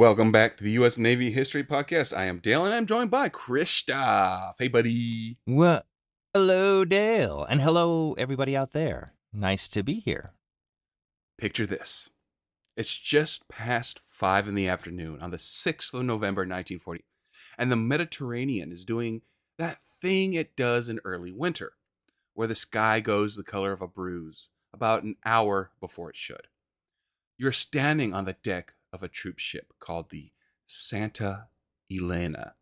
Welcome back to the U.S. Navy History Podcast. I am Dale, and I'm joined by Christoph. Hey, buddy. Well, hello, Dale, and hello, everybody out there. Nice to be here. Picture this. It's just past 5 in the afternoon on the 6th of November, 1940, and the Mediterranean is doing that thing it does in early winter, where the sky goes the color of a bruise about an hour before it should. You're standing on the deck of a troop ship called the Santa Elena,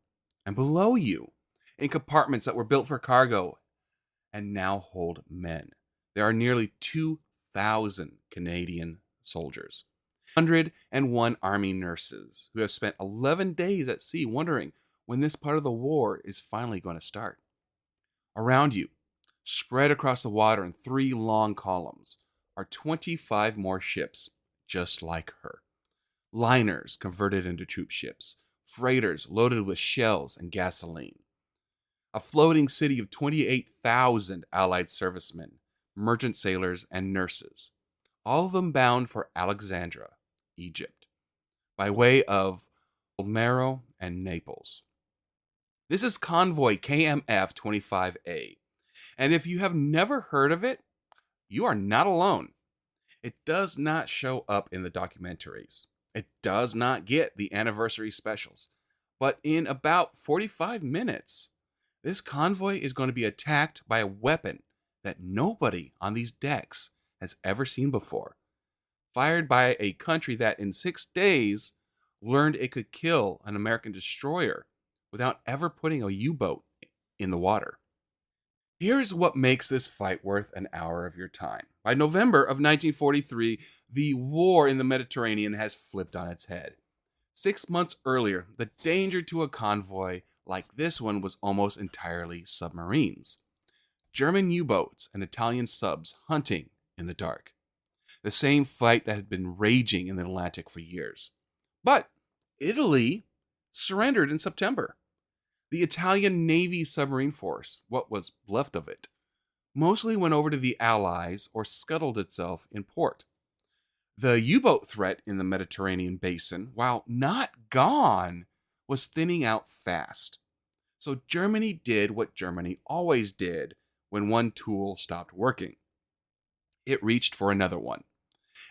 and below you, in compartments that were built for cargo and now hold men, there are nearly 2,000 Canadian soldiers, 101 Army nurses who have spent 11 days at sea wondering when this part of the war is finally going to start. Around you, spread across the water in 3 long columns, are 25 more ships just like her. Liners converted into troop ships, freighters loaded with shells and gasoline. A floating city of 28,000 Allied servicemen, merchant sailors, and nurses, all of them bound for Alexandria, Egypt, by way of Palmero and Naples. This is convoy KMF 25A, and if you have never heard of it, you are not alone. It does not show up in the documentaries. It does not get the anniversary specials. But in about 45 minutes, this convoy is going to be attacked by a weapon that nobody on these decks has ever seen before, fired by a country that in 6 days learned it could kill an American destroyer without ever putting a U-boat in the water. Here's what makes this fight worth an hour of your time. By November of 1943, the war in the Mediterranean has flipped on its head. 6 months earlier, the danger to a convoy like this one was almost entirely submarines. German U-boats and Italian subs hunting in the dark. The same fight that had been raging in the Atlantic for years. But Italy surrendered in September. The Italian Navy submarine force, what was left of it, mostly went over to the Allies or scuttled itself in port. The U-boat threat in the Mediterranean basin, while not gone, was thinning out fast. So Germany did what Germany always did when one tool stopped working. It reached for another one.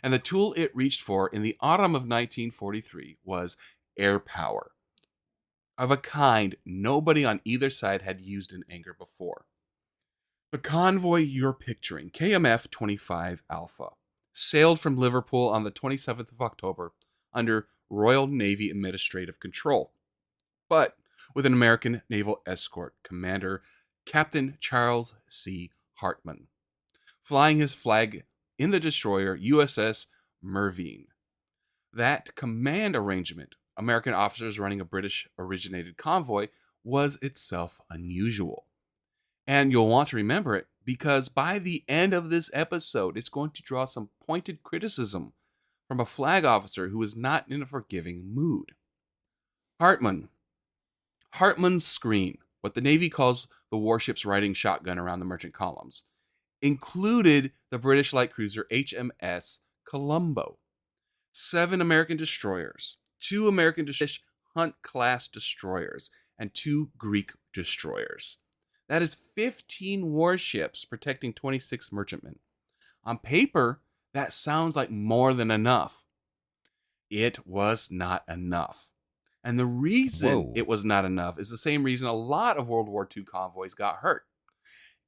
And the tool it reached for in the autumn of 1943 was air power, of a kind nobody on either side had used in anger before. The convoy you're picturing, KMF 25 Alpha, sailed from Liverpool on the 27th of October under Royal Navy administrative control, but with an American naval escort commander, Captain Charles C. Hartman, flying his flag in the destroyer USS Mervyn. That command arrangement, American officers running a British-originated convoy, was itself unusual. And you'll want to remember it because by the end of this episode, it's going to draw some pointed criticism from a flag officer who is not in a forgiving mood. Hartman's screen, what the Navy calls the warship's riding shotgun around the merchant columns, included the British light cruiser HMS Colombo, 7 American destroyers, 2 American Hunt-class destroyers, and 2 Greek destroyers. That is 15 warships protecting 26 merchantmen. On paper, that sounds like more than enough. It was not enough. And the reason it was not enough is the same reason a lot of World War II convoys got hurt.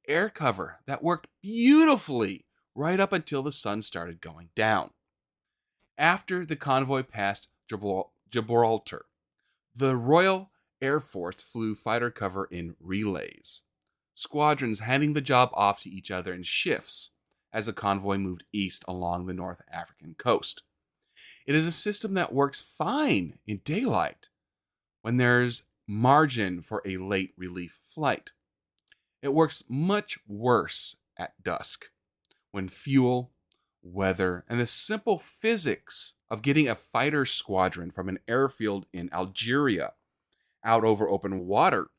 Air cover that worked beautifully right up until the sun started going down. After the convoy passed Gibraltar, the Royal Air Force flew fighter cover in relays, squadrons handing the job off to each other in shifts as the convoy moved east along the North African coast. It is a system that works fine in daylight when there's margin for a late relief flight. It works much worse at dusk when fuel, weather, and the simple physics of getting a fighter squadron from an airfield in Algeria out over open water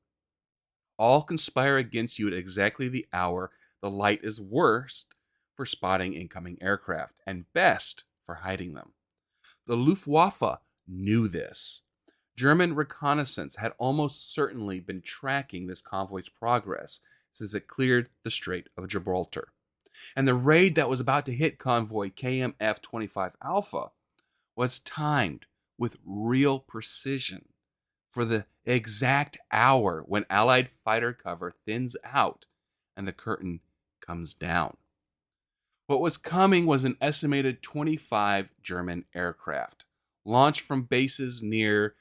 all conspire against you at exactly the hour the light is worst for spotting incoming aircraft and best for hiding them. The Luftwaffe knew this. German reconnaissance had almost certainly been tracking this convoy's progress since it cleared the Strait of Gibraltar. And the raid that was about to hit convoy KMF 25 Alpha was timed with real precision for the exact hour when Allied fighter cover thins out and the curtain comes down. What was coming was an estimated 25 German aircraft, launched from bases near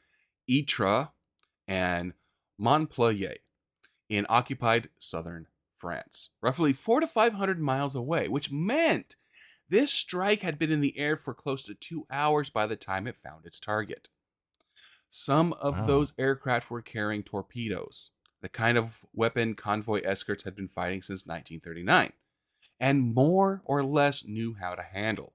Ytre and Montpellier in occupied southern France, roughly 400 to 500 miles away, which meant this strike had been in the air for close to 2 hours by the time it found its target. Some of Wow. those aircraft were carrying torpedoes, the kind of weapon convoy escorts had been fighting since 1939, and more or less knew how to handle.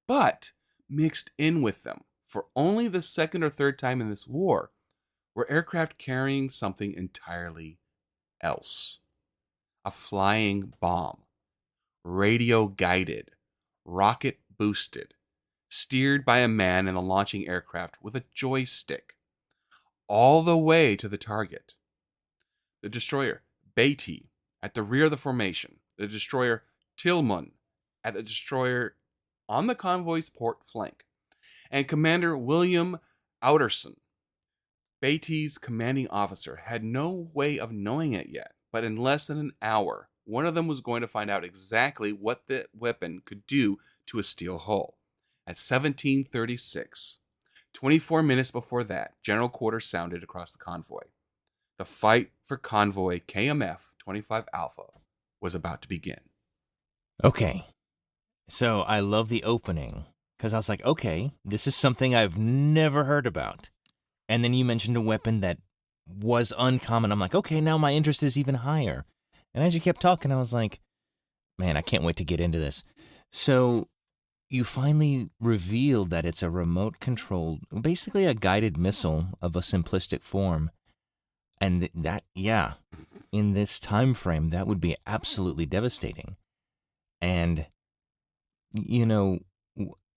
But mixed in with them, for only the second or third time in this war, were aircraft carrying something entirely else. A flying bomb, radio guided, rocket boosted, steered by a man in the launching aircraft with a joystick, all the way to the target. The destroyer Beatty at the rear of the formation, the destroyer Tillman at the destroyer on the convoy's port flank, and Commander William Outerson, Beatty's commanding officer, had no way of knowing it yet, but in less than an hour, one of them was going to find out exactly what the weapon could do to a steel hull. At 1736, 24 minutes before that, general quarters sounded across the convoy. The fight for convoy KMF 25 Alpha was about to begin. Okay. So I love the opening because I was like, okay, this is something I've never heard about. And then you mentioned a weapon that was uncommon. I'm like, okay, now my interest is even higher. And as you kept talking, I was like, man, I can't wait to get into this. So you finally revealed that it's a remote controlled, basically a guided missile of a simplistic form. And that, yeah, in this time frame, that would be absolutely devastating. And, you know,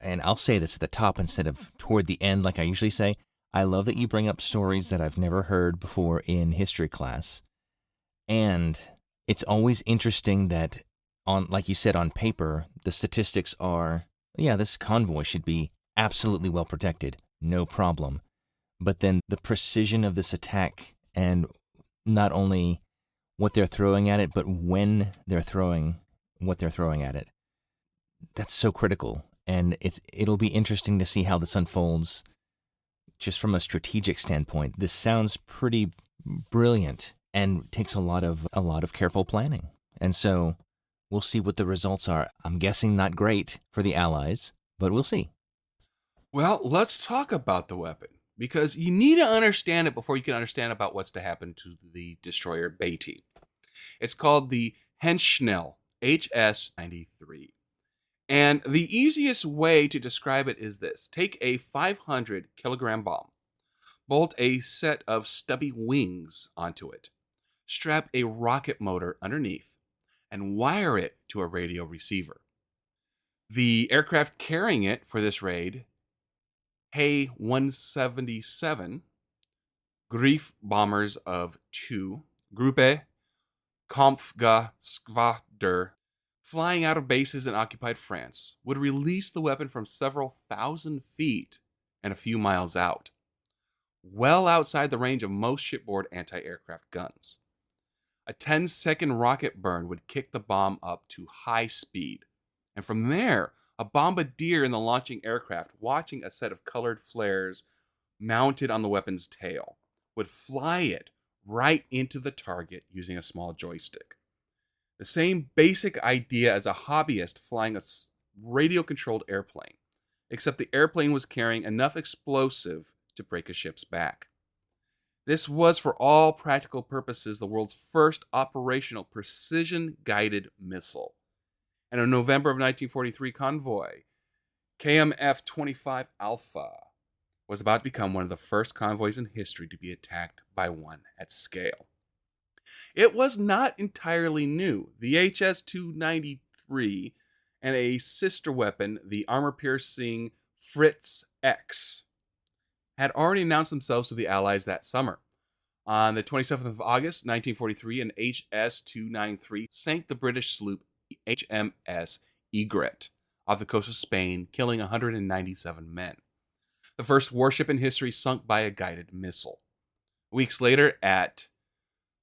and I'll say this at the top instead of toward the end, like I usually say. I love that you bring up stories that I've never heard before in history class. And it's always interesting that on, like you said, on paper, the statistics are, yeah, this convoy should be absolutely well protected, no problem. But then the precision of this attack and not only what they're throwing at it, but when they're throwing what they're throwing at it. That's so critical. And it'll be interesting to see how this unfolds just from a strategic standpoint. This sounds pretty brilliant and takes a lot of careful planning. And so we'll see what the results are. I'm guessing not great for the Allies, but we'll see. Well, let's talk about the weapon, because you need to understand it before you can understand about what's to happen to the destroyer Beatty. It's called the Henschnell HS-93. And the easiest way to describe it is this. Take a 500 kilogram bomb, bolt a set of stubby wings onto it, strap a rocket motor underneath, and wire it to a radio receiver. The aircraft carrying it for this raid, Hay 177, Grief bombers of 2, Gruppe Kampfgeschwader, flying out of bases in occupied France, would release the weapon from several thousand feet and a few miles out, well outside the range of most shipboard anti-aircraft guns. A 10-second rocket burn would kick the bomb up to high speed, and from there, a bombardier in the launching aircraft, watching a set of colored flares mounted on the weapon's tail, would fly it right into the target using a small joystick. The same basic idea as a hobbyist flying a radio-controlled airplane, except the airplane was carrying enough explosive to break a ship's back. This was, for all practical purposes, the world's first operational precision-guided missile. And in November of 1943, convoy KMF 25 Alpha was about to become one of the first convoys in history to be attacked by one at scale. It was not entirely new. The HS-293 and a sister weapon, the armor-piercing Fritz X, had already announced themselves to the Allies that summer. On the 27th of August, 1943, an HS-293 sank the British sloop HMS Egret off the coast of Spain, killing 197 men. The first warship in history sunk by a guided missile. Weeks later, at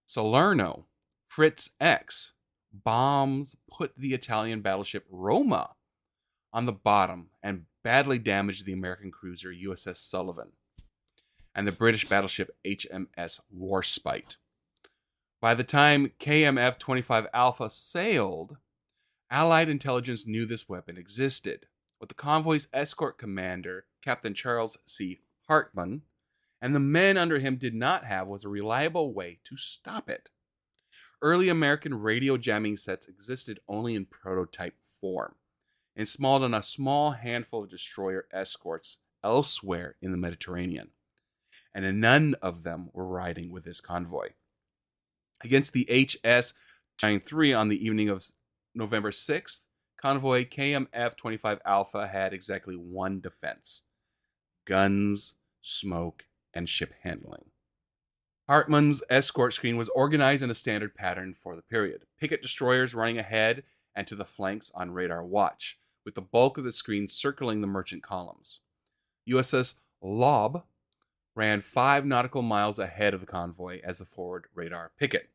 Salerno, Fritz X bombs put the Italian battleship Roma on the bottom and badly damaged the American cruiser USS Sullivan and the British battleship HMS Warspite. By the time KMF 25 Alpha sailed, Allied intelligence knew this weapon existed. What the convoy's escort commander, Captain Charles C. Hartman, and the men under him did not have was a reliable way to stop it. Early American radio jamming sets existed only in prototype form, installed on a small handful of destroyer escorts elsewhere in the Mediterranean, and none of them were riding with this convoy. Against the HS-93 on the evening of November 6th, convoy KMF-25 Alpha had exactly one defense: guns, smoke, and ship handling. Hartman's escort screen was organized in a standard pattern for the period. Picket destroyers running ahead and to the flanks on radar watch, with the bulk of the screen circling the merchant columns. USS Lob ran 5 nautical miles ahead of the convoy as the forward radar picket.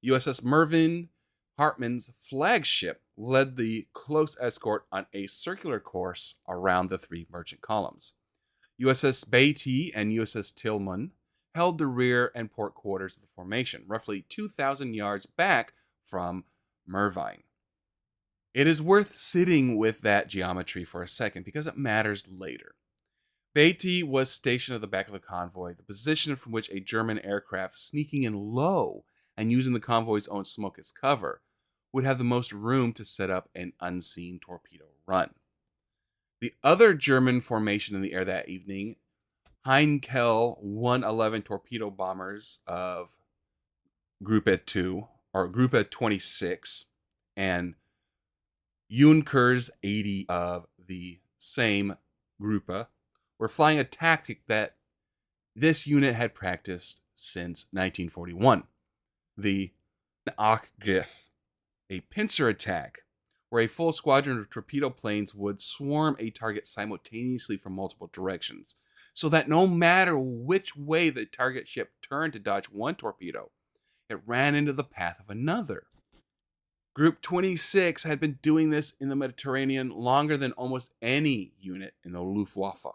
USS Mervyn, Hartman's flagship, led the close escort on a circular course around the 3 merchant columns. USS Beatty and USS Tillman held the rear and port quarters of the formation, roughly 2,000 yards back from Mervyn. It is worth sitting with that geometry for a second because it matters later. Beatty was stationed at the back of the convoy, the position from which a German aircraft sneaking in low and using the convoy's own smoke as cover would have the most room to set up an unseen torpedo run. The other German formation in the air that evening, Heinkel 111 torpedo bombers of Gruppe 2, or Gruppe 26, and Junkers 80 of the same Gruppe, were flying a tactic that this unit had practiced since 1941, the Nachgriff, a pincer attack, where a full squadron of torpedo planes would swarm a target simultaneously from multiple directions, so that no matter which way the target ship turned to dodge one torpedo, it ran into the path of another. Group 26 had been doing this in the Mediterranean longer than almost any unit in the Luftwaffe.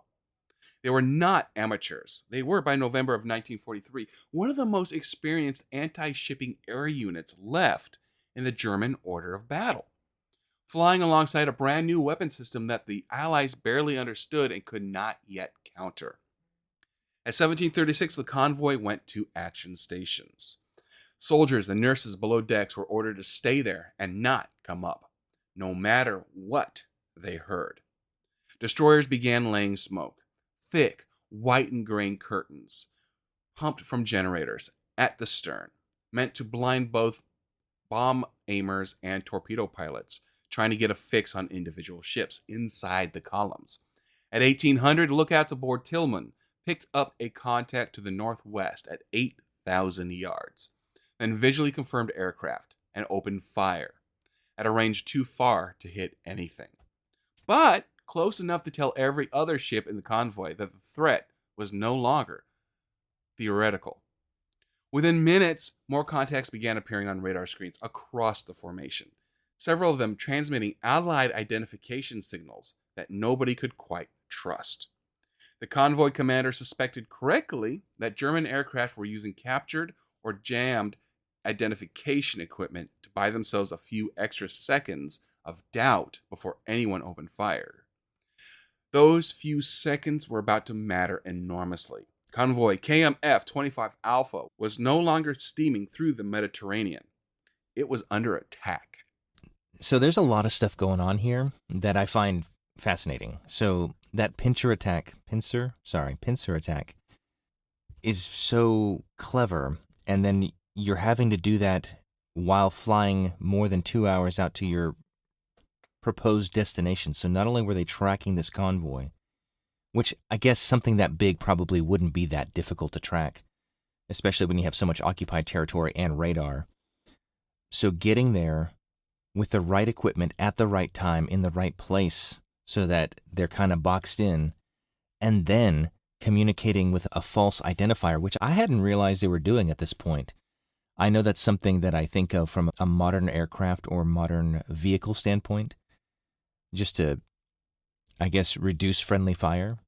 They were not amateurs. They were, by November of 1943, one of the most experienced anti-shipping air units left in the German order of battle, flying alongside a brand new weapon system that the Allies barely understood and could not yet counter. At 1736, the convoy went to action stations. Soldiers and nurses below decks were ordered to stay there and not come up, no matter what they heard. Destroyers began laying smoke, thick, white and grain curtains, pumped from generators at the stern, meant to blind both bomb aimers and torpedo pilots, trying to get a fix on individual ships inside the columns. At 1800, lookouts aboard Tillman picked up a contact to the northwest at 8,000 yards, then visually confirmed aircraft and opened fire at a range too far to hit anything, but close enough to tell every other ship in the convoy that the threat was no longer theoretical. Within minutes, more contacts began appearing on radar screens across the formation, several of them transmitting Allied identification signals that nobody could quite trust. The convoy commander suspected correctly that German aircraft were using captured or jammed identification equipment to buy themselves a few extra seconds of doubt before anyone opened fire. Those few seconds were about to matter enormously. Convoy KMF-25 Alpha was no longer steaming through the Mediterranean. It was under attack. So there's a lot of stuff going on here that I find fascinating. So that pincer attack is so clever. And then you're having to do that while flying more than 2 hours out to your proposed destination. So not only were they tracking this convoy, which I guess something that big probably wouldn't be that difficult to track, especially when you have so much occupied territory and radar. So getting there with the right equipment at the right time in the right place so that they're kind of boxed in, and then communicating with a false identifier, which I hadn't realized they were doing at this point. I know that's something that I think of from a modern aircraft or modern vehicle standpoint, just to, I guess, reduce friendly fire.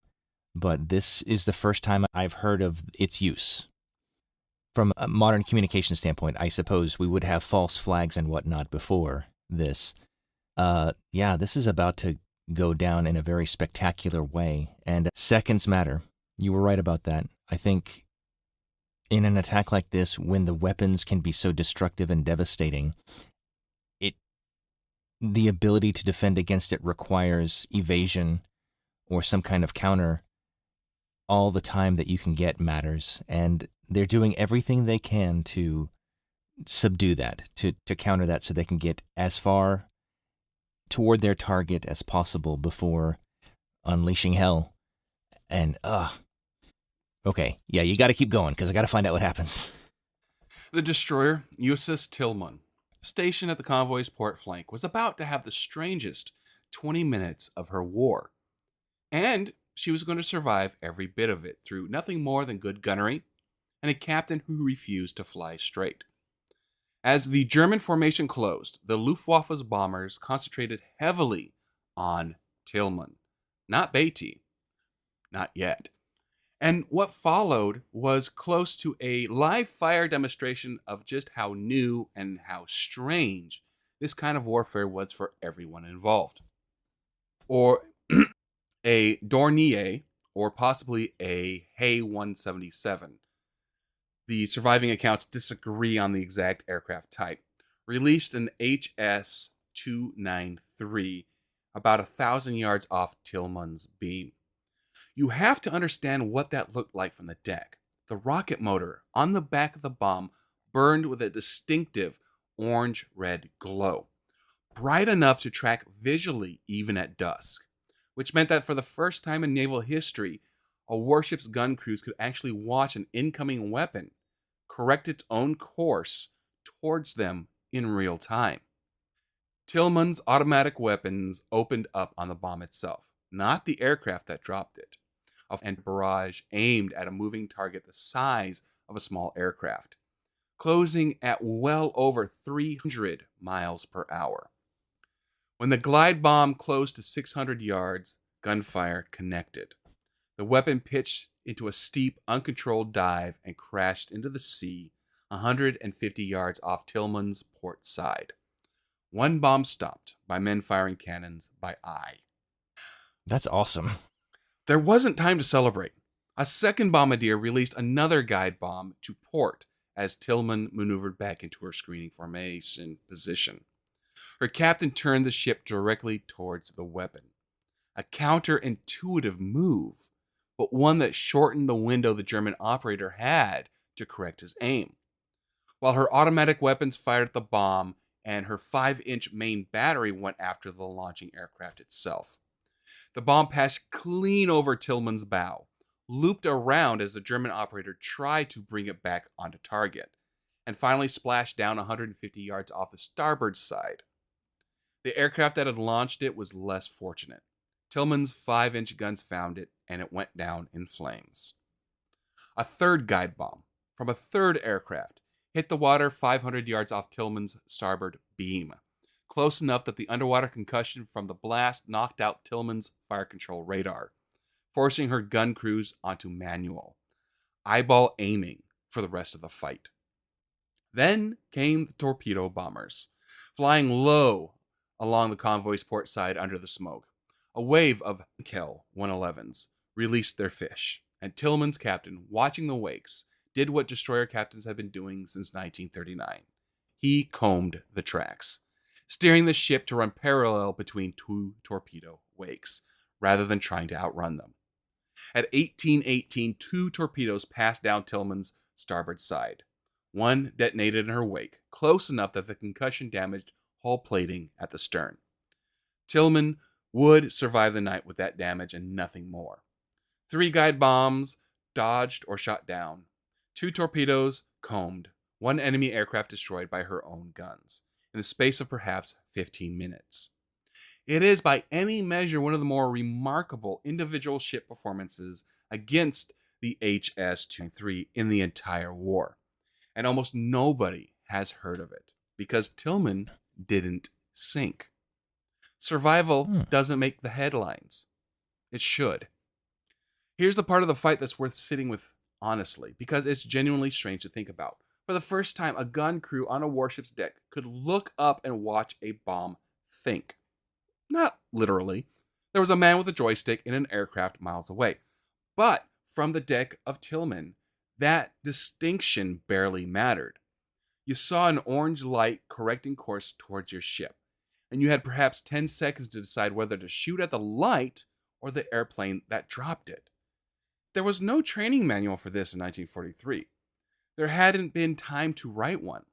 But this is the first time I've heard of its use. From a modern communication standpoint, I suppose we would have false flags and whatnot before this. Yeah, this is about to go down in a very spectacular way, and seconds matter. You were right about that. I think in an attack like this, when the weapons can be so destructive and devastating, the ability to defend against it requires evasion or some kind of counter. All the time that you can get matters, and they're doing everything they can to subdue that, to counter that, so they can get as far toward their target as possible before unleashing hell. And, okay, yeah, you gotta keep going, because I gotta find out what happens. The destroyer, USS Tillman, stationed at the convoy's port flank, was about to have the strangest 20 minutes of her war. And she was going to survive every bit of it through nothing more than good gunnery and a captain who refused to fly straight. As the German formation closed, the Luftwaffe's bombers concentrated heavily on Tillman, not Beatty, not yet. And what followed was close to a live fire demonstration of just how new and how strange this kind of warfare was for everyone involved. Or a Dornier, or possibly a Hay 177. The surviving accounts disagree on the exact aircraft type. Released in HS 293, about 1,000 yards off Tillman's beam. You have to understand what that looked like from the deck. The rocket motor on the back of the bomb burned with a distinctive orange-red glow, bright enough to track visually even at dusk, which meant that for the first time in naval history, a warship's gun crews could actually watch an incoming weapon correct its own course towards them in real time. Tillman's automatic weapons opened up on the bomb itself, not the aircraft that dropped it, and barrage aimed at a moving target the size of a small aircraft, closing at well over 300 miles per hour. When the glide bomb closed to 600 yards, gunfire connected. The weapon pitched into a steep, uncontrolled dive and crashed into the sea 150 yards off Tillman's port side. One bomb stopped by men firing cannons by eye. That's awesome. There wasn't time to celebrate. A second bombardier released another guide bomb to port as Tillman maneuvered back into her screening formation position. Her captain turned the ship directly towards the weapon. A counterintuitive move, but one that shortened the window the German operator had to correct his aim. While her automatic weapons fired at the bomb and her 5-inch main battery went after the launching aircraft itself. The bomb passed clean over Tillman's bow, looped around as the German operator tried to bring it back onto target, and finally splashed down 150 yards off the starboard side. The aircraft that had launched it was less fortunate. Tillman's 5-inch guns found it, and it went down in flames. A third guide bomb from a third aircraft hit the water 500 yards off Tillman's starboard beam, close enough that the underwater concussion from the blast knocked out Tillman's fire control radar, forcing her gun crews onto manual, eyeball aiming for the rest of the fight. Then came the torpedo bombers, flying low along the convoy's port side under the smoke. A wave of Kell 111s released their fish, and Tillman's captain, watching the wakes, did what destroyer captains had been doing since 1939. He combed the tracks, steering the ship to run parallel between two torpedo wakes, rather than trying to outrun them. At 18:18, two torpedoes passed down Tillman's starboard side. One detonated in her wake, close enough that the concussion damaged hull plating at the stern. Tillman would survive the night with that damage and nothing more. 3 guide bombs dodged or shot down, 2 torpedoes combed, 1 enemy aircraft destroyed by her own guns, in the space of perhaps 15 minutes. It is, by any measure, one of the more remarkable individual ship performances against the HS-293 in the entire war. And almost nobody has heard of it because Tillman didn't sink. Survival Hmm. doesn't make the headlines. It should. Here's the part of the fight that's worth sitting with honestly, because it's genuinely strange to think about. For the first time, a gun crew on a warship's deck could look up and watch a bomb think. Not literally. There was a man with a joystick in an aircraft miles away. But from the deck of Tillman, that distinction barely mattered. You saw an orange light correcting course towards your ship, and you had perhaps 10 seconds to decide whether to shoot at the light or the airplane that dropped it. There was no training manual for this in 1943. There hadn't been time to write one.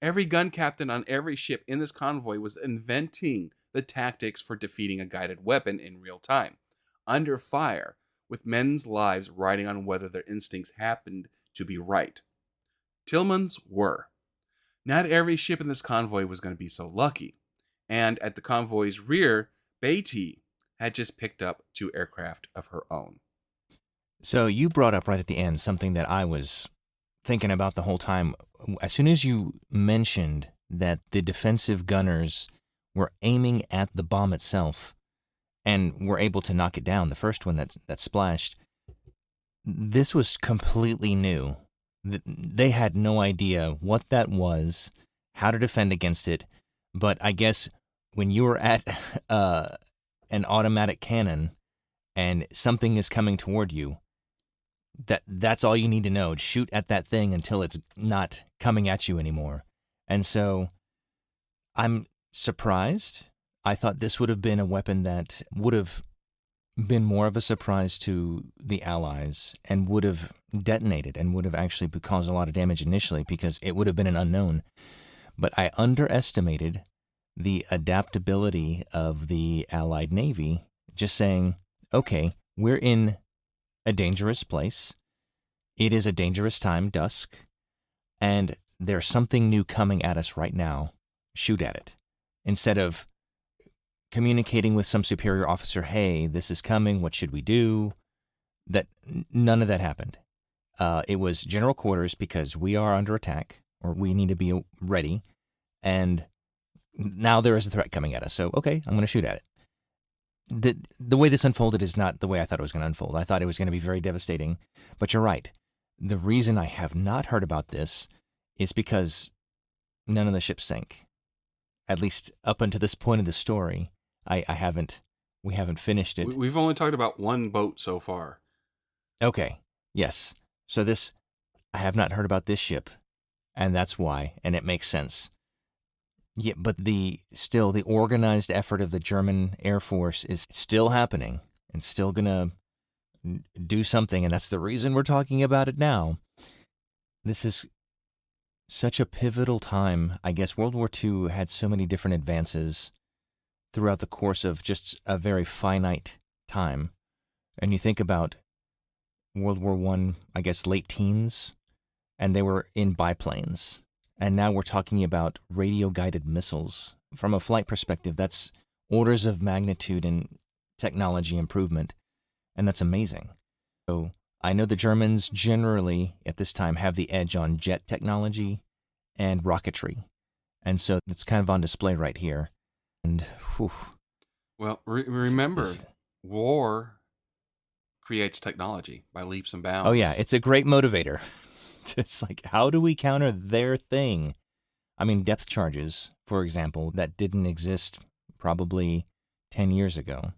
Every gun captain on every ship in this convoy was inventing the tactics for defeating a guided weapon in real time, under fire, with men's lives riding on whether their instincts happened to be right. Tillman's were. Not every ship in this convoy was going to be so lucky. And at the convoy's rear, Beatty had just picked up 2 aircraft of her own. So you brought up right at the end something that I was thinking about the whole time. As soon as you mentioned that the defensive gunners were aiming at the bomb itself and were able to knock it down, the first one that splashed, this was completely new. They had no idea what that was, how to defend against it. But I guess when you were at an automatic cannon and something is coming toward you, that's all you need to know. Shoot at that thing until it's not coming at you anymore. And so I'm surprised. I thought this would have been a weapon that would have been more of a surprise to the Allies and would have detonated and would have actually caused a lot of damage initially because it would have been an unknown. But I underestimated the adaptability of the Allied Navy, just saying, okay, we're in a dangerous place. It is a dangerous time, dusk, and there's something new coming at us right now. Shoot at it. Instead of communicating with some superior officer, hey, this is coming, what should we do? None of that happened. It was general quarters because we are under attack, or we need to be ready, and now there is a threat coming at us, so okay, I'm going to shoot at it. The way this unfolded is not the way I thought it was going to unfold. I thought it was going to be very devastating, but you're right. The reason I have not heard about this is because none of the ships sank. At least up until this point of the story, we haven't finished it. We've only talked about one boat so far. Okay, yes. So I have not heard about this ship, and that's why, and it makes sense. Yeah, but the organized effort of the German Air Force is still happening and still gonna do something, and that's the reason we're talking about it now. This is such a pivotal time. I guess World War II had so many different advances throughout the course of just a very finite time. And you think about World War I, I guess late teens, and they were in biplanes. And now we're talking about radio-guided missiles. From a flight perspective, that's orders of magnitude in technology improvement, and that's amazing. So I know the Germans generally, at this time, have the edge on jet technology and rocketry. And so it's kind of on display right here. And, whew. Well, remember, war creates technology by leaps and bounds. Oh, yeah, it's a great motivator. It's like, how do we counter their thing? I mean, depth charges, for example, that didn't exist probably 10 years ago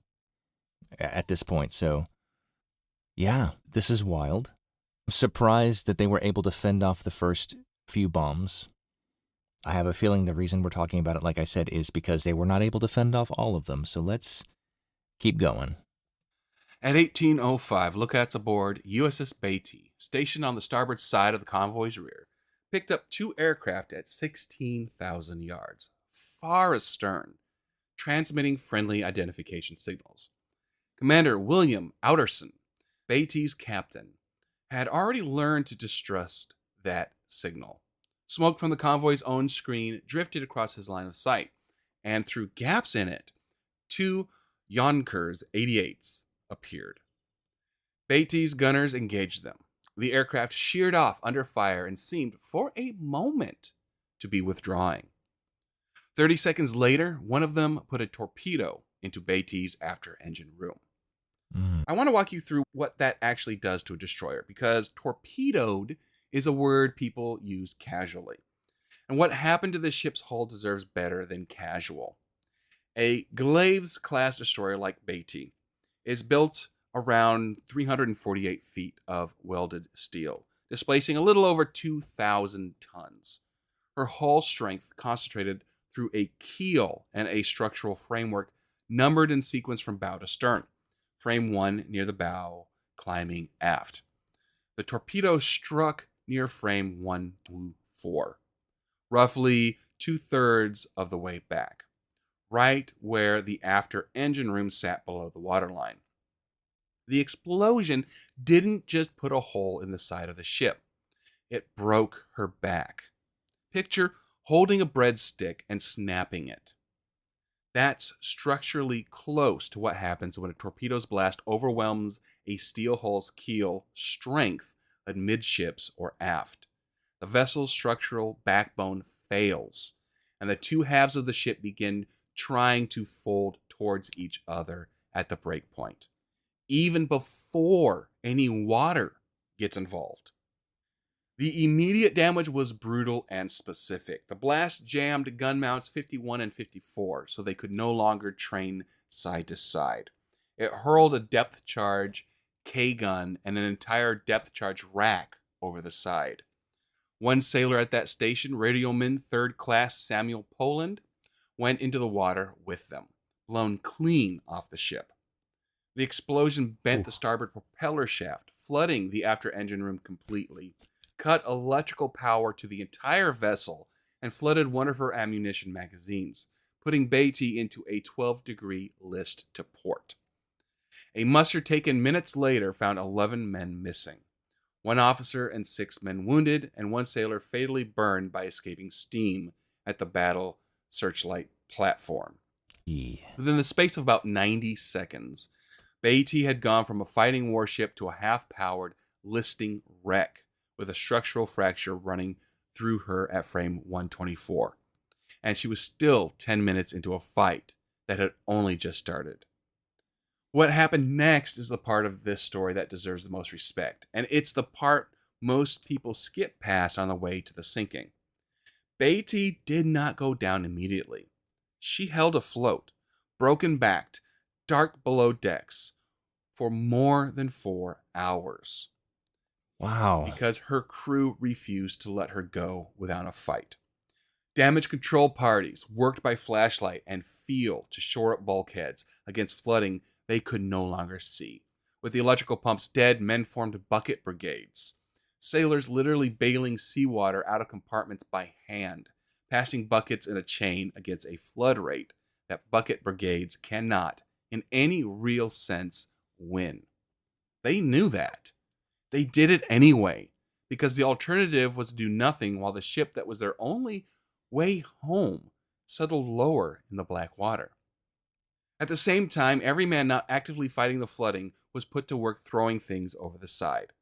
at this point. So, yeah, this is wild. I'm surprised that they were able to fend off the first few bombs. I have a feeling the reason we're talking about it, like I said, is because they were not able to fend off all of them. So let's keep going. At 18:05, lookouts aboard USS Beatty, stationed on the starboard side of the convoy's rear, picked up 2 aircraft at 16,000 yards, far astern, transmitting friendly identification signals. Commander William Outerson Beatty's captain had already learned to distrust that signal. Smoke from the convoy's own screen drifted across his line of sight, and through gaps in it, two Yonkers 88s appeared. Beatty's gunners engaged them. The aircraft sheared off under fire and seemed, for a moment, to be withdrawing. 30 seconds later, one of them put a torpedo into Beatty's after engine room. Mm. I want to walk you through what that actually does to a destroyer, because torpedoed is a word people use casually. And what happened to the ship's hull deserves better than casual. A Glaves-class destroyer like Beatty is built around 348 feet of welded steel, displacing a little over 2,000 tons. Her hull strength concentrated through a keel and a structural framework numbered in sequence from bow to stern. Frame 1 near the bow, climbing aft. The torpedo struck near frame 1 to 4, roughly 2/3 of the way back, right where the after engine room sat below the waterline. The explosion didn't just put a hole in the side of the ship, it broke her back. Picture holding a breadstick and snapping it. That's structurally close to what happens when a torpedo's blast overwhelms a steel hull's keel strength amidships or aft. The vessel's structural backbone fails, and the two halves of the ship begin trying to fold towards each other at the breakpoint, even before any water gets involved. The immediate damage was brutal and specific. The blast jammed gun mounts 51 and 54, so they could no longer train side to side. It hurled a depth charge K-gun and an entire depth charge rack over the side. One sailor at that station, radioman 3rd Class Samuel Poland, went into the water with them, blown clean off the ship. The explosion bent the starboard propeller shaft, flooding the after engine room completely, cut electrical power to the entire vessel, and flooded one of her ammunition magazines, putting Beatty into a 12-degree list to port. A muster taken minutes later found 11 men missing, 1 officer and 6 men wounded, and 1 sailor fatally burned by escaping steam at the battle searchlight platform. Yeah. Within the space of about 90 seconds, Beatty had gone from a fighting warship to a half-powered, listing wreck, with a structural fracture running through her at frame 124. And she was still 10 minutes into a fight that had only just started. What happened next is the part of this story that deserves the most respect, and it's the part most people skip past on the way to the sinking. Beatty did not go down immediately. She held afloat, broken-backed, dark below decks, for more than 4 hours. Wow. Because her crew refused to let her go without a fight. Damage control parties worked by flashlight and feel to shore up bulkheads against flooding they could no longer see. With the electrical pumps dead, men formed bucket brigades. Sailors literally bailing seawater out of compartments by hand, passing buckets in a chain against a flood rate that bucket brigades cannot, in any real sense, win. They knew that. They did it anyway, because the alternative was to do nothing while the ship that was their only way home settled lower in the black water. At the same time, every man not actively fighting the flooding was put to work throwing things over the side.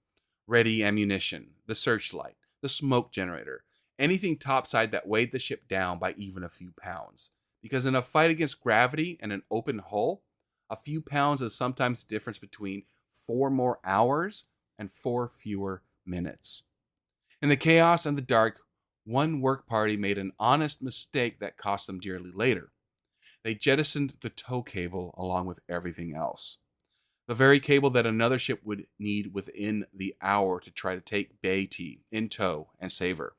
Ready ammunition, the searchlight, the smoke generator, anything topside that weighed the ship down by even a few pounds. Because in a fight against gravity and an open hull, a few pounds is sometimes the difference between 4 more hours and 4 fewer minutes. In the chaos and the dark, one work party made an honest mistake that cost them dearly later. They jettisoned the tow cable along with everything else. The very cable that another ship would need within the hour to try to take Beatty in tow and save her.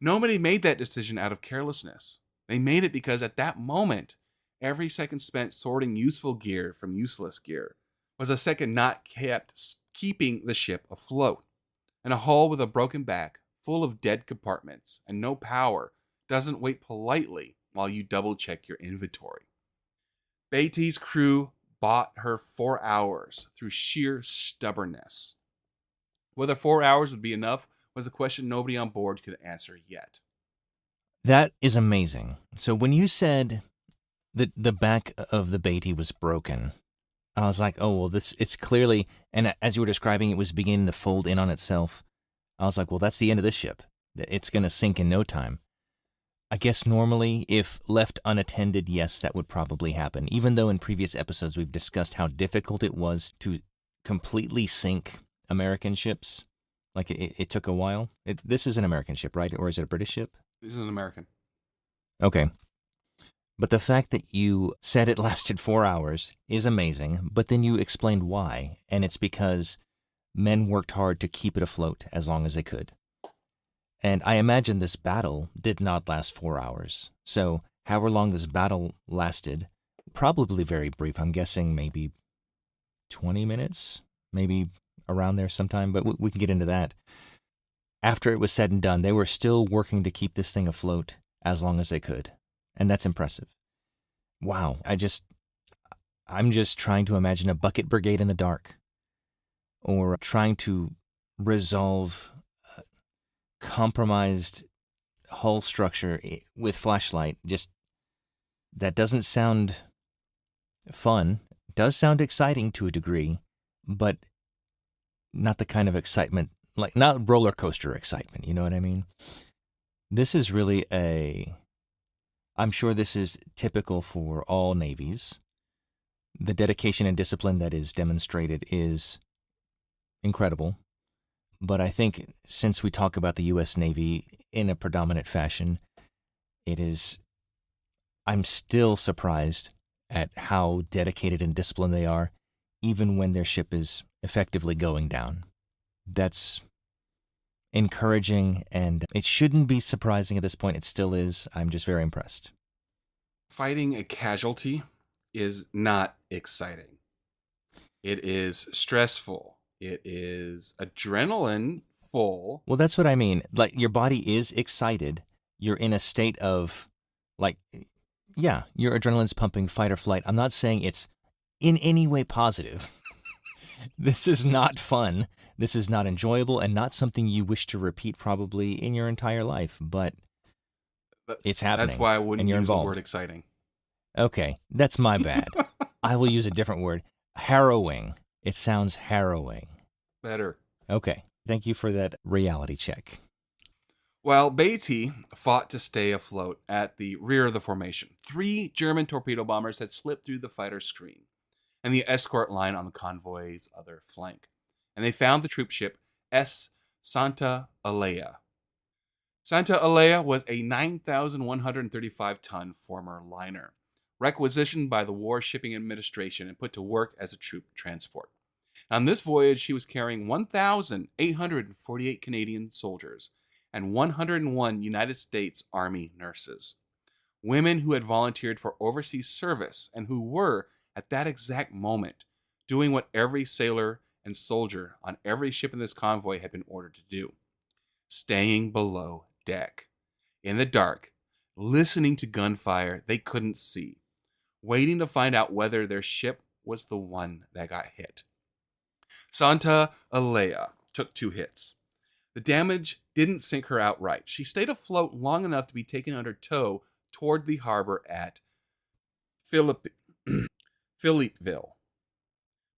Nobody made that decision out of carelessness. They made it because at that moment, every second spent sorting useful gear from useless gear was a second not kept keeping the ship afloat. And a hull with a broken back, full of dead compartments, and no power doesn't wait politely while you double-check your inventory. Beatty's crew bought her 4 hours through sheer stubbornness. Whether 4 hours would be enough was a question nobody on board could answer yet. That is amazing. So when you said that the back of the Beatty was broken, I was like, oh, well, it's clearly, and as you were describing, it was beginning to fold in on itself. I was like, well, that's the end of this ship. It's going to sink in no time. I guess normally, if left unattended, yes, that would probably happen. Even though in previous episodes we've discussed how difficult it was to completely sink American ships. Like, it took a while. This is an American ship, right? Or is it a British ship? This is an American. Okay. But the fact that you said it lasted 4 hours is amazing, but then you explained why, and it's because men worked hard to keep it afloat as long as they could. And I imagine this battle did not last 4 hours. So, however long this battle lasted, probably very brief. I'm guessing maybe 20 minutes, maybe around there sometime, but we can get into that. After it was said and done, they were still working to keep this thing afloat as long as they could. And that's impressive. Wow. I'm just trying to imagine a bucket brigade in the dark, or trying to resolve compromised hull structure with flashlight. Just, that doesn't sound fun. It does sound exciting to a degree, but not the kind of excitement, like not roller coaster excitement, you know what I mean? This is really I'm sure this is typical for all navies. The dedication and discipline that is demonstrated is incredible. But I think since we talk about the U.S. Navy in a predominant fashion, I'm still surprised at how dedicated and disciplined they are, even when their ship is effectively going down. That's encouraging, and it shouldn't be surprising at this point. It still is. I'm just very impressed. Fighting a casualty is not exciting. It is stressful. It is adrenaline full. Well, that's what I mean. Like, your body is excited. You're in a state of, like, yeah, your adrenaline's pumping, fight or flight. I'm not saying it's in any way positive. This is not fun. This is not enjoyable, and not something you wish to repeat probably in your entire life, but it's happening. That's why I wouldn't use the word exciting. Okay, that's my bad. I will use a different word. Harrowing. It sounds harrowing. Better. Okay, thank you for that reality check. While Beatty fought to stay afloat at the rear of the formation, 3 German torpedo bombers had slipped through the fighter's screen and the escort line on the convoy's other flank, and they found the troop ship S. Santa Alea. Santa Alea was a 9,135-ton former liner, requisitioned by the War Shipping Administration and put to work as a troop transport. On this voyage, she was carrying 1,848 Canadian soldiers and 101 United States Army nurses, women who had volunteered for overseas service and who were, at that exact moment, doing what every sailor and soldier on every ship in this convoy had been ordered to do: staying below deck, in the dark, listening to gunfire they couldn't see, waiting to find out whether their ship was the one that got hit. Santa Alea took 2 hits. The damage didn't sink her outright. She stayed afloat long enough to be taken under tow toward the harbor at Philippeville.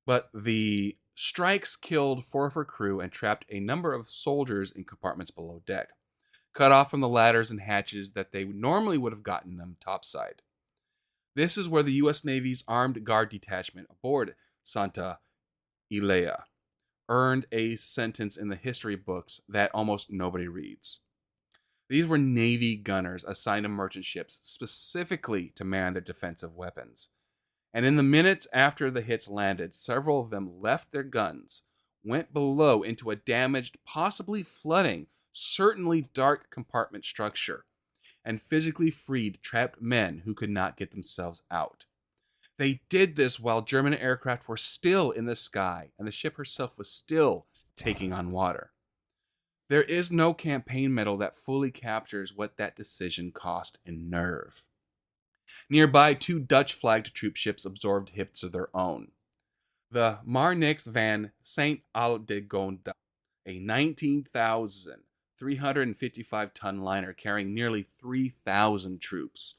But the strikes killed 4 of her crew and trapped a number of soldiers in compartments below deck, cut off from the ladders and hatches that they normally would have gotten them topside. This is where the U.S. Navy's Armed Guard Detachment aboard Santa Alea earned a sentence in the history books that almost nobody reads. These were Navy gunners assigned to merchant ships specifically to man their defensive weapons. And in the minutes after the hits landed, several of them left their guns, went below into a damaged, possibly flooding, certainly dark compartment structure, and physically freed trapped men who could not get themselves out. They did this while German aircraft were still in the sky and the ship herself was still taking on water. There is no campaign medal that fully captures what that decision cost in nerve. Nearby, 2 Dutch-flagged troop ships absorbed hits of their own. The Marnix van Saint Aldegonde, a 19,355-ton liner carrying nearly 3,000 troops,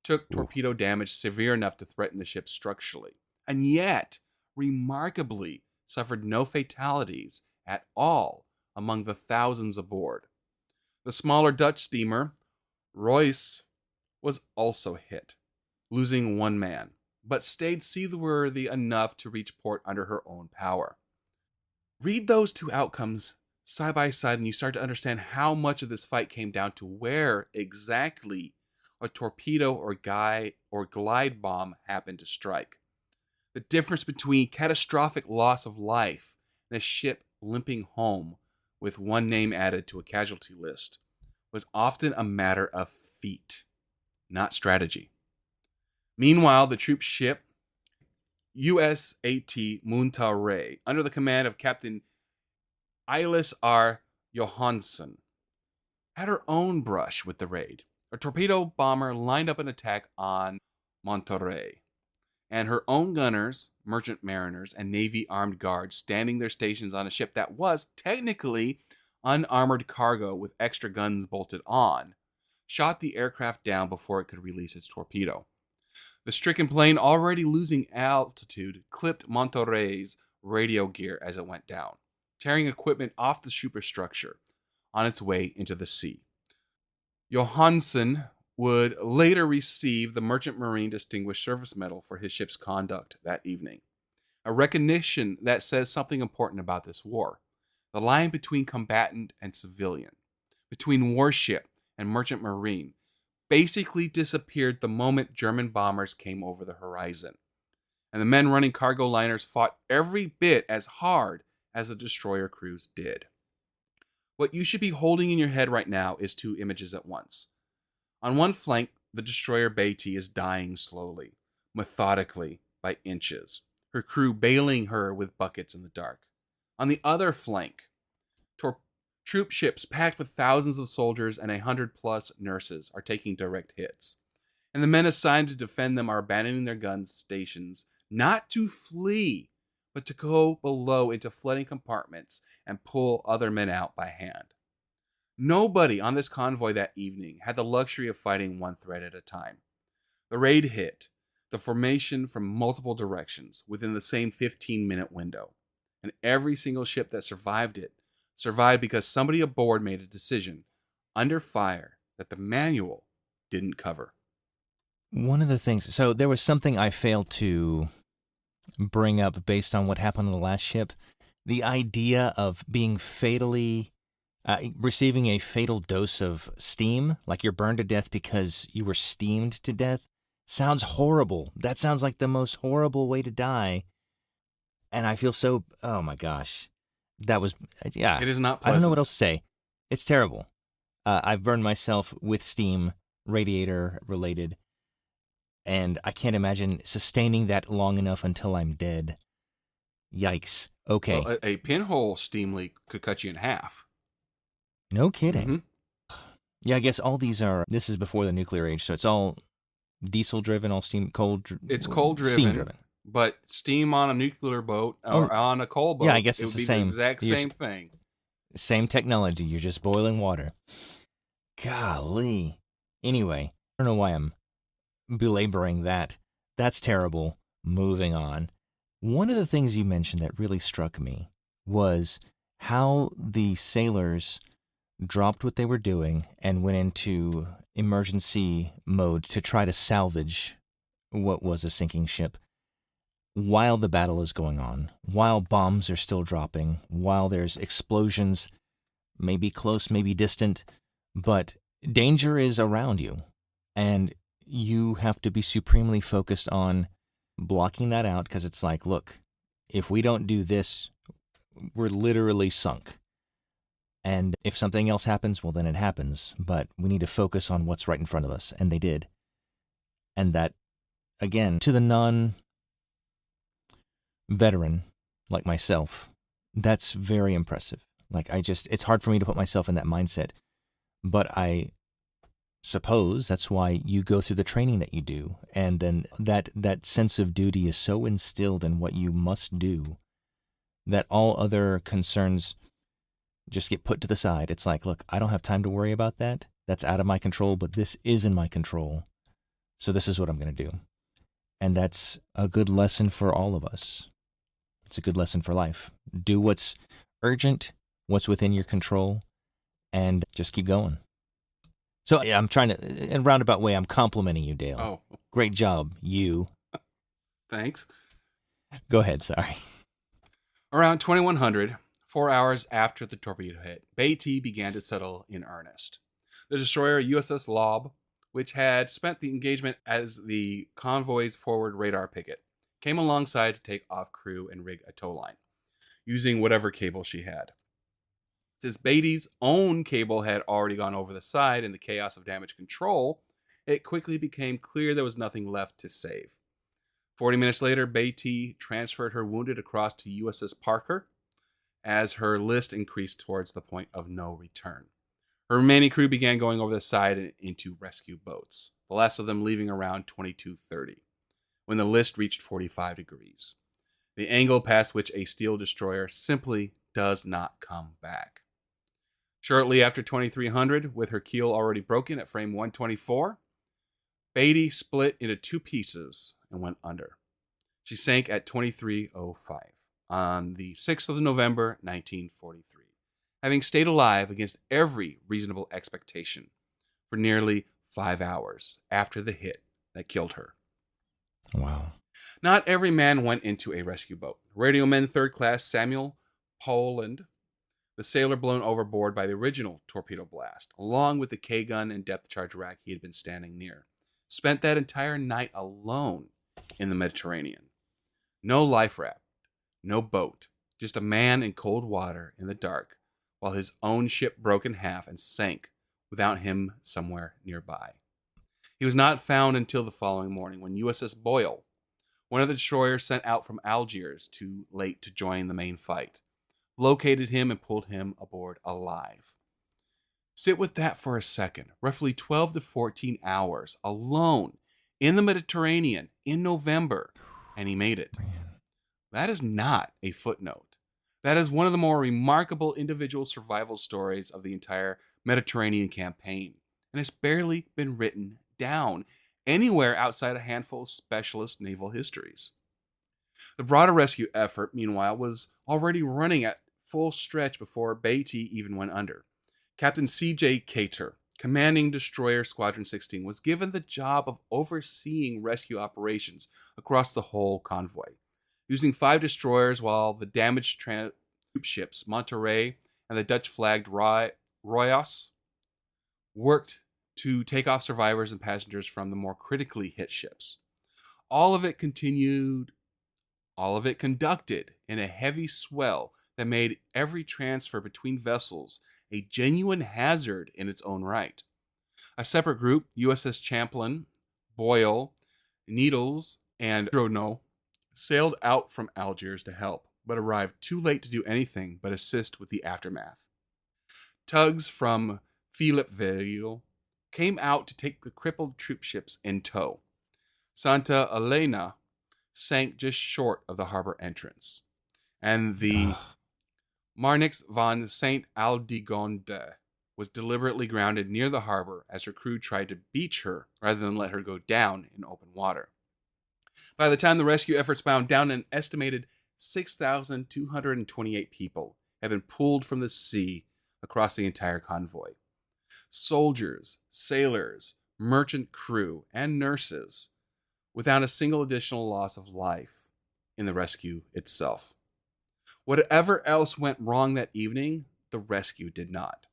took Ooh. torpedo damage severe enough to threaten the ship structurally, and yet, remarkably, suffered no fatalities at all among the thousands aboard. The smaller Dutch steamer, Royce, was also hit, losing 1 man, but stayed seaworthy enough to reach port under her own power. Read those 2 outcomes side by side, and you start to understand how much of this fight came down to where exactly a torpedo or glide bomb happened to strike. The difference between catastrophic loss of life and a ship limping home with 1 name added to a casualty list was often a matter of feet, not strategy. Meanwhile, the troop ship USAT Monterey, under the command of Captain Eilis R. Johansson, had her own brush with the raid. A torpedo bomber lined up an attack on Monterey, and her own gunners, merchant mariners, and Navy armed guards standing their stations on a ship that was technically unarmored cargo with extra guns bolted on, shot the aircraft down before it could release its torpedo. The stricken plane, already losing altitude, clipped Monterey's radio gear as it went down, tearing equipment off the superstructure on its way into the sea. Johansson would later receive the Merchant Marine Distinguished Service Medal for his ship's conduct that evening, a recognition that says something important about this war. The line between combatant and civilian, between warship and merchant marine, basically disappeared the moment German bombers came over the horizon, and the men running cargo liners fought every bit as hard as the destroyer crews did. What you should be holding in your head right now is 2 images at once. On one flank, the destroyer Beatty is dying slowly, methodically, by inches, her crew bailing her with buckets in the dark. On the other flank, troop ships packed with thousands of soldiers and 100+ nurses are taking direct hits, and the men assigned to defend them are abandoning their gun stations, not to flee, but to go below into flooding compartments and pull other men out by hand. Nobody on this convoy that evening had the luxury of fighting 1 threat at a time. The raid hit the formation from multiple directions within the same 15-minute window, and every single ship that survived it survived because somebody aboard made a decision under fire that the manual didn't cover. One of the things, so there was something I failed to bring up based on what happened on the last ship. The idea of being receiving a fatal dose of steam, like you're burned to death because you were steamed to death, sounds horrible. That sounds like the most horrible way to die. And I feel so, oh my gosh. That was, yeah. It is not pleasant. I don't know what else to say. It's terrible. I've burned myself with steam, radiator related, and I can't imagine sustaining that long enough until I'm dead. Yikes. Okay. Well, a pinhole steam leak could cut you in half. No kidding. Mm-hmm. Yeah, I guess all these this is before the nuclear age, so it's all diesel driven, all steam, It's coal driven. Steam driven. But steam on a nuclear boat or on a coal boat, yeah, I guess it it's would the be same. the exact same thing. Same technology. You're just boiling water. Golly. Anyway, I don't know why I'm belaboring that. That's terrible. Moving on. One of the things you mentioned that really struck me was how the sailors dropped what they were doing and went into emergency mode to try to salvage what was a sinking ship while the battle is going on, while bombs are still dropping, while there's explosions, maybe close, maybe distant, but danger is around you, and you have to be supremely focused on blocking that out, because it's like, look, if we don't do this, we're literally sunk. And if something else happens, well, then it happens, but we need to focus on what's right in front of us, and they did. And that, again, to the non-veteran like myself, that's very impressive. Like, it's hard for me to put myself in that mindset, but I suppose that's why you go through the training that you do. And then that sense of duty is so instilled in what you must do that all other concerns just get put to the side. It's like, look, I don't have time to worry about that. That's out of my control, but this is in my control. So this is what I'm going to do. And that's a good lesson for all of us. It's a good lesson for life. Do what's urgent, what's within your control, and just keep going. So yeah, I'm trying to, in a roundabout way, I'm complimenting you, Dale. Oh, Great job, you. thanks. Go ahead, sorry. Around 2100, 4 hours after the torpedo hit, Beatty began to settle in earnest. The destroyer USS Lob, which had spent the engagement as the convoy's forward radar picket, came alongside to take off crew and rig a tow line, using whatever cable she had. Since Beatty's own cable had already gone over the side in the chaos of damage control, it quickly became clear there was nothing left to save. 40 minutes later, Beatty transferred her wounded across to USS Parker as her list increased towards the point of no return. Her remaining crew began going over the side and into rescue boats, the last of them leaving around 22:30, when the list reached 45 degrees, the angle past which a steel destroyer simply does not come back. Shortly after 2300, with her keel already broken at frame 124, Beatty split into two pieces and went under. She sank at 23:05 on the 6th of November, 1943, having stayed alive against every reasonable expectation for nearly 5 hours after the hit that killed her. Wow. Not every man went into a rescue boat. Radioman Third Class Samuel Poland, the sailor blown overboard by the original torpedo blast, along with the K-gun and depth charge rack he had been standing near, spent that entire night alone in the Mediterranean. No life raft, no boat, just a man in cold water in the dark, while his own ship broke in half and sank without him somewhere nearby. He was not found until the following morning when USS Boyle, one of the destroyers sent out from Algiers too late to join the main fight, located him and pulled him aboard alive. Sit with that for a second. Roughly 12 to 14 hours alone in the Mediterranean in November, and he made it. Man. That is not a footnote. That is one of the more remarkable individual survival stories of the entire Mediterranean campaign, and it's barely been written down anywhere outside a handful of specialist naval histories. The broader rescue effort, meanwhile, was already running at full stretch before Beatty even went under. Captain C.J. Cater, commanding Destroyer Squadron 16, was given the job of overseeing rescue operations across the whole convoy, using 5 destroyers while the damaged troop ships Monterey and the Dutch-flagged Royas worked to take off survivors and passengers from the more critically hit ships. All of it conducted in a heavy swell that made every transfer between vessels a genuine hazard in its own right. A separate group, USS Champlain, Boyle, Needles, and Dronot, sailed out from Algiers to help, but arrived too late to do anything but assist with the aftermath. Tugs from Philippeville came out to take the crippled troop ships in tow. Santa Elena sank just short of the harbor entrance, and the Marnix von St. Aldegonde was deliberately grounded near the harbor as her crew tried to beach her rather than let her go down in open water. By the time the rescue efforts wound down, an estimated 6,228 people had been pulled from the sea across the entire convoy. Soldiers, sailors, merchant crew, and nurses, without a single additional loss of life in the rescue itself. Whatever else went wrong that evening, the rescue did not.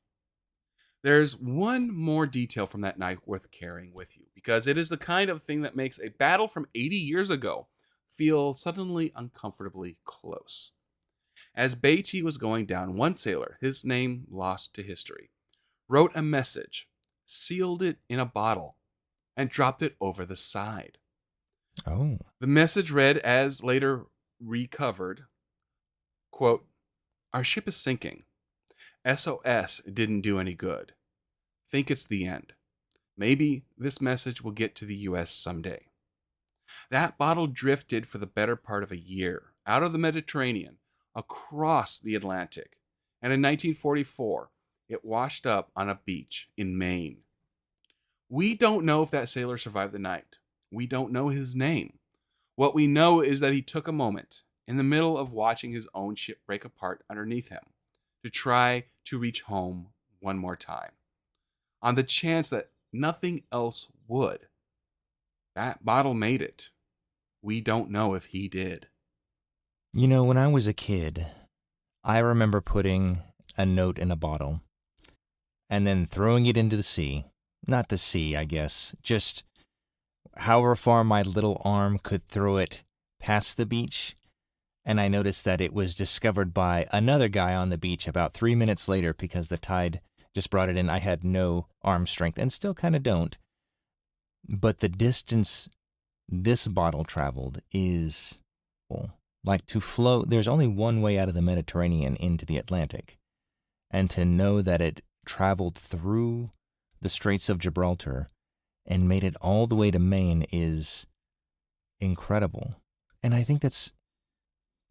There's one more detail from that night worth carrying with you, because it is the kind of thing that makes a battle from 80 years ago feel suddenly uncomfortably close. As Beatty was going down, one sailor, his name lost to history, wrote a message, sealed it in a bottle, and dropped it over the side. Oh. The message read, as later recovered, quote, "Our ship is sinking. SOS didn't do any good. Think it's the end. Maybe this message will get to the US someday. That bottle drifted for the better part of a year out of the Mediterranean across the Atlantic. And in 1944, it washed up on a beach in Maine. We don't know if that sailor survived the night. We don't know his name. What we know is that he took a moment in the middle of watching his own ship break apart underneath him to try to reach home one more time. On the chance that nothing else would, that bottle made it. We don't know if he did. You know, when I was a kid, I remember putting a note in a bottle and then throwing it into the sea. Not the sea, I guess, just however far my little arm could throw it past the beach. And I noticed that it was discovered by another guy on the beach about 3 minutes later because the tide just brought it in. I had no arm strength and still kind of don't. But the distance this bottle traveled is like to float. There's only one way out of the Mediterranean into the Atlantic. And to know that it traveled through the Straits of Gibraltar and made it all the way to Maine is incredible. And I think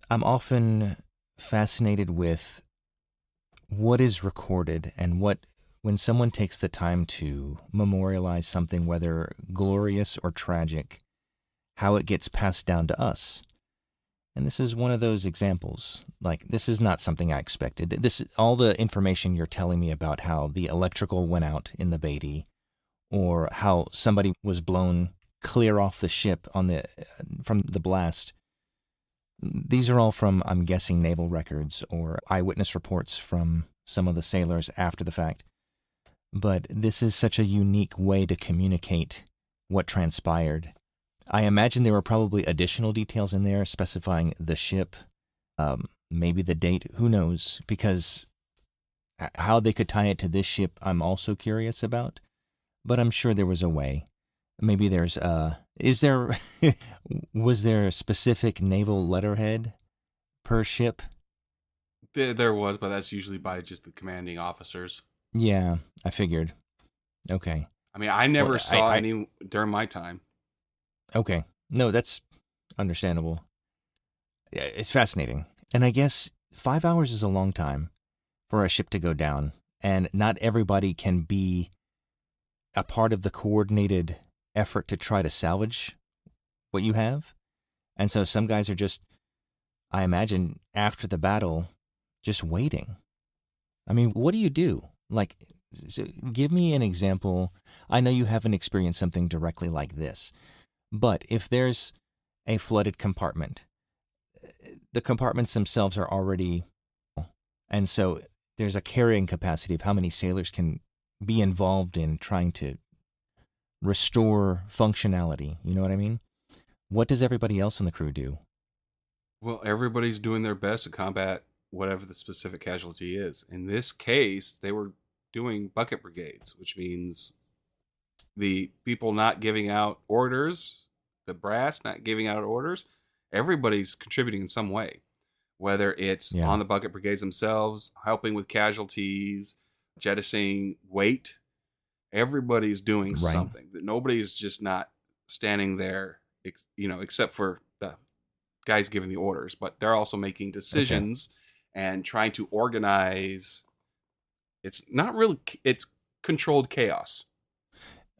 I'm often fascinated with what is recorded and when someone takes the time to memorialize something, whether glorious or tragic, how it gets passed down to us. And this is one of those examples. Like, this is not something I expected. All the information you're telling me about how the electrical went out in the Beatty, or how somebody was blown clear off the ship from the blast. These are all from, I'm guessing, naval records or eyewitness reports from some of the sailors after the fact. But this is such a unique way to communicate what transpired. I imagine there were probably additional details in there specifying the ship, maybe the date, who knows, because how they could tie it to this ship I'm also curious about, but I'm sure there was a way. Maybe was there a specific naval letterhead per ship? There was, but that's usually by just the commanding officers. Yeah, I figured. Okay. I mean, I never Well, saw any during my time. Okay. No, that's understandable. Yeah, it's fascinating. And I guess 5 hours is a long time for a ship to go down, and not everybody can be a part of the coordinated effort to try to salvage what you have. And so some guys are just, I imagine, after the battle, just waiting. I mean, what do you do? Like, so give me an example. I know you haven't experienced something directly like this, but if there's a flooded compartment, the compartments themselves are already, and so there's a carrying capacity of how many sailors can be involved in trying to restore functionality. You know what I mean? What does everybody else in the crew do? Well, everybody's doing their best to combat whatever the specific casualty is. In this case, they were doing bucket brigades, which means the people not giving out orders, the brass not giving out orders. Everybody's contributing in some way, whether it's Yeah. on the bucket brigades themselves, helping with casualties, jettisoning weight. Everybody's doing Right. something. Nobody's just not standing there, except for the guys giving the orders, but they're also making decisions and trying to organize. It's not really, it's controlled chaos.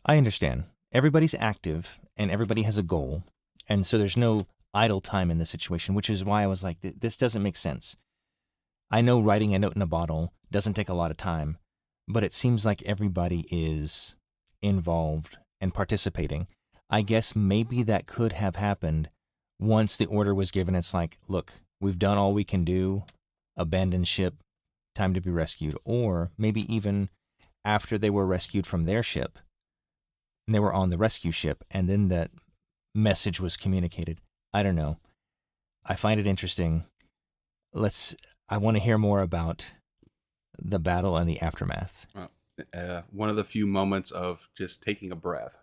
I understand. Everybody's active and everybody has a goal. And so there's no idle time in this situation, which is why I was like, this doesn't make sense. I know writing a note in a bottle doesn't take a lot of time, but it seems like everybody is involved and participating. I guess maybe that could have happened once the order was given. It's like, look, we've done all we can do, abandon ship, time to be rescued. Or maybe even after they were rescued from their ship, and they were on the rescue ship, and then that message was communicated. I don't know. I find it interesting. I want to hear more about the battle and the aftermath. One of the few moments of just taking a breath,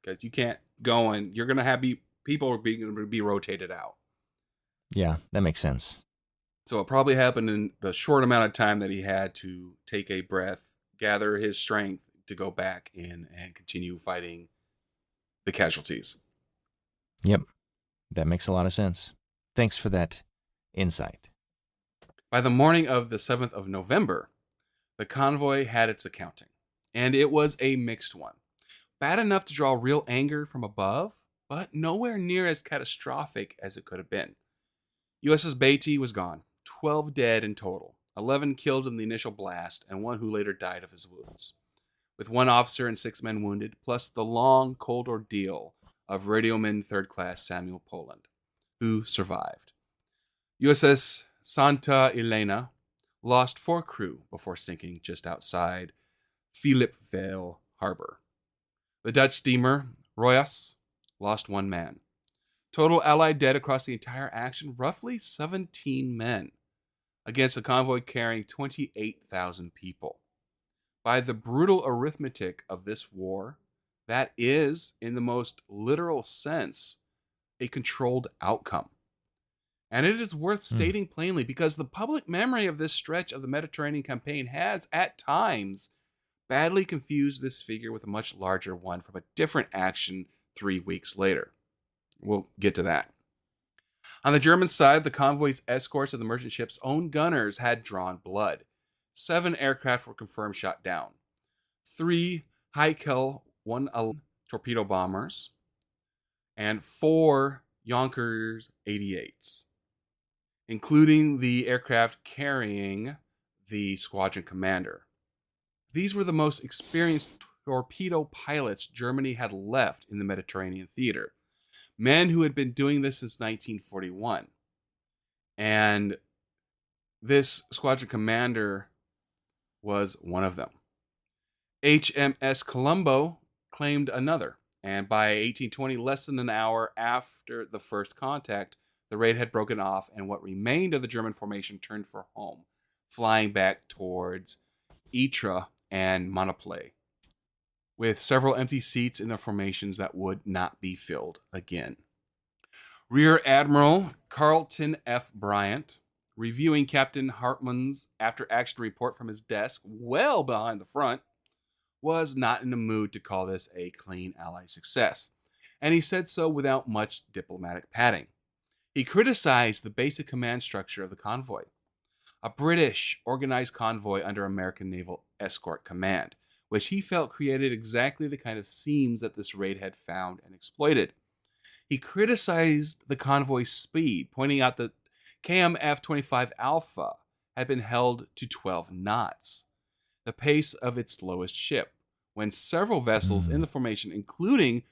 because you can't go and you're going to have people are going to be rotated out. Yeah, that makes sense. So it probably happened in the short amount of time that he had to take a breath, gather his strength, to go back in and continue fighting the casualties. Yep, that makes a lot of sense. Thanks for that insight. By the morning of the 7th of November, the convoy had its accounting, and it was a mixed one. Bad enough to draw real anger from above, but nowhere near as catastrophic as it could have been. USS Beatty was gone, 12 dead in total, 11 killed in the initial blast, and one who later died of his wounds, with one officer and 6 men wounded, plus the long, cold ordeal of radioman 3rd Class Samuel Poland, who survived. USS Santa Elena lost 4 crew before sinking just outside Philippeville Harbor. The Dutch steamer Royas lost 1 man. Total Allied dead across the entire action, roughly 17 men, against a convoy carrying 28,000 people. By the brutal arithmetic of this war, that is, in the most literal sense, a controlled outcome. And it is worth stating plainly because the public memory of this stretch of the Mediterranean campaign has, at times, badly confused this figure with a much larger one from a different action 3 weeks later. We'll get to that. On the German side, the convoy's escorts and the merchant ship's own gunners had drawn blood. 7 aircraft were confirmed shot down. 3 Heikel 111 torpedo bombers and 4 Yonkers 88s, including the aircraft carrying the squadron commander. These were the most experienced torpedo pilots Germany had left in the Mediterranean theater. Men who had been doing this since 1941. And this squadron commander was one of them. HMS Colombo claimed another, and by 1820, less than an hour after the first contact, the raid had broken off, and what remained of the German formation turned for home, flying back towards Ypres and Monoplay, with several empty seats in the formations that would not be filled again. Rear Admiral Carlton F. Bryant, reviewing Captain Hartmann's after-action report from his desk well behind the front, was not in the mood to call this a clean Allied success, and he said so without much diplomatic padding. He criticized the basic command structure of the convoy, a British organized convoy under American Naval Escort Command, which he felt created exactly the kind of seams that this raid had found and exploited. He criticized the convoy's speed, pointing out that KMF 25 Alpha had been held to 12 knots, the pace of its slowest ship, when several vessels in the formation, including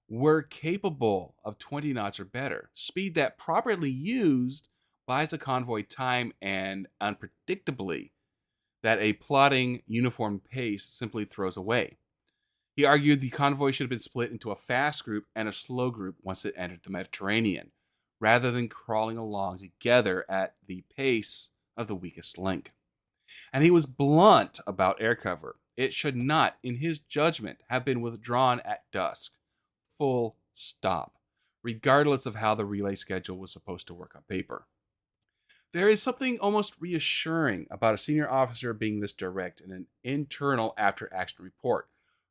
were capable of 20 knots or better, speed that properly used buys a convoy time and unpredictably that a plodding uniform pace simply throws away. He argued the convoy should have been split into a fast group and a slow group once it entered the Mediterranean, rather than crawling along together at the pace of the weakest link. And he was blunt about air cover. It should not, in his judgment, have been withdrawn at dusk. Full stop, regardless of how the relay schedule was supposed to work on paper. There is something almost reassuring about a senior officer being this direct in an internal after-action report,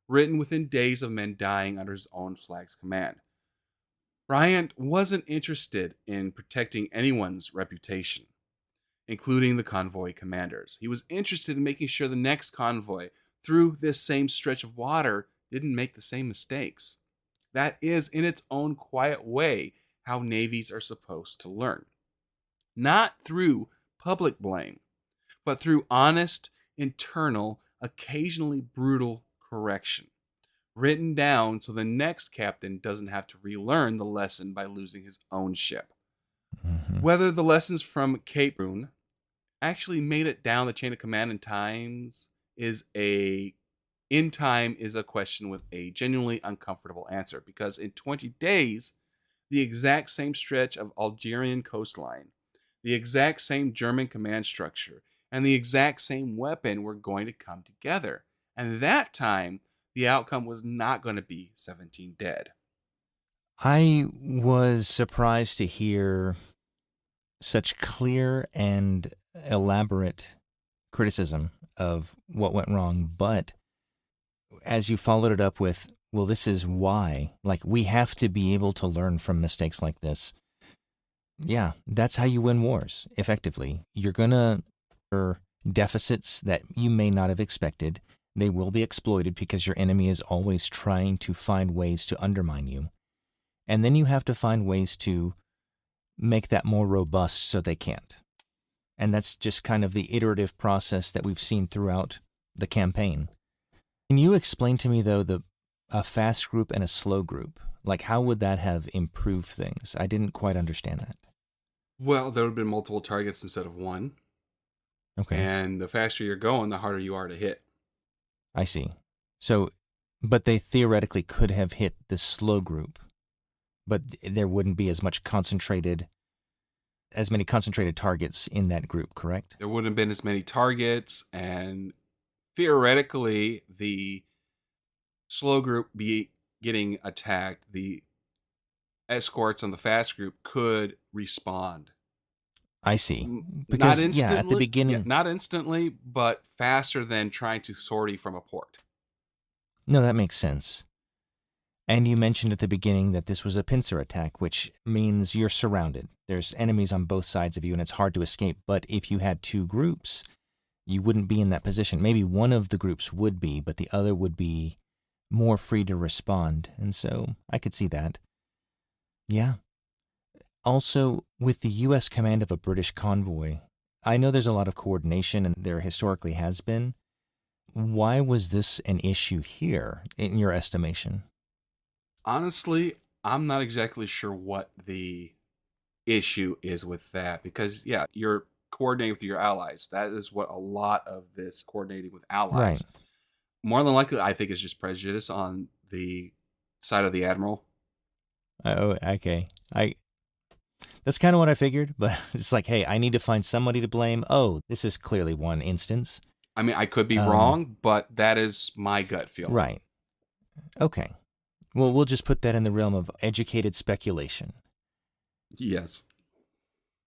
written within days of men dying under his own flag's command. Bryant wasn't interested in protecting anyone's reputation, including the convoy commanders. He was interested in making sure the next convoy through this same stretch of water didn't make the same mistakes. That is, in its own quiet way, how navies are supposed to learn. Not through public blame, but through honest, internal, occasionally brutal correction, written down so the next captain doesn't have to relearn the lesson by losing his own ship. Whether the lessons from Cape Brune actually made it down the chain of command in time is a question with a genuinely uncomfortable answer, because in 20 days, the exact same stretch of Algerian coastline, the exact same German command structure, and the exact same weapon were going to come together. And that time, the outcome was not going to be 17 dead. I was surprised to hear such clear and elaborate criticism of what went wrong, but as you followed it up with, well, this is why. Like, we have to be able to learn from mistakes like this. Yeah, that's how you win wars, effectively. You're gonna deficits that you may not have expected. They will be exploited because your enemy is always trying to find ways to undermine you. And then you have to find ways to make that more robust so they can't. And that's just kind of the iterative process that we've seen throughout the campaign. Can you explain to me, though, a fast group and a slow group? Like, how would that have improved things? I didn't quite understand that. Well, there would have been multiple targets instead of one. Okay, And the faster you're going, the harder you are to hit. I see. So, but they theoretically could have hit the slow group, but there wouldn't be as many concentrated targets in that group, correct? There wouldn't have been as many targets, and theoretically, the slow group be getting attacked. The escorts on the fast group could respond. I see. Not Because, yeah, instantly, at the beginning, not instantly, but faster than trying to sortie from a port. no, that makes sense. And you mentioned at the beginning that this was a pincer attack, which means you're surrounded. There's enemies on both sides of you, and it's hard to escape. But if you had two groups, you wouldn't be in that position. Maybe one of the groups would be, but the other would be more free to respond. And so I could see that. Yeah. Also, with the U.S. command of a British convoy, I know there's a lot of coordination, and there historically has been. Why was this an issue here, in your estimation? Honestly, I'm not exactly sure what the issue is with that because, yeah, you're coordinating with your allies. That is what a lot of this coordinating with Right. allies. More than likely, I think it's just prejudice on the side of the admiral. Oh, okay. That's kind of what I figured, but it's like, hey, I need to find somebody to blame. Oh, this is clearly one instance. I mean, I could be Um, wrong, but that is my gut feeling. right. Okay. Well, we'll just put that in the realm of educated speculation. Yes.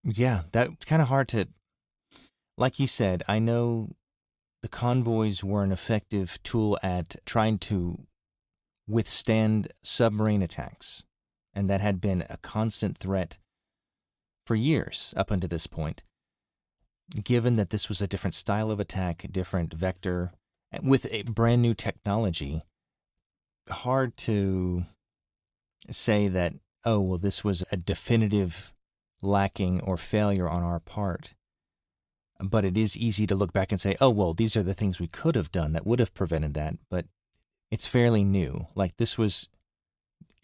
Yeah, that's kind of hard to, like you said, I know the convoys were an effective tool at trying to withstand submarine attacks, and that had been a constant threat for years up until this point. Given that this was a different style of attack, different vector, with a brand new technology, hard to say that, oh, well, this was a definitive lacking or failure on our part. But it is easy to look back and say, oh, well, these are the things we could have done that would have prevented that. But it's fairly new. Like, this was,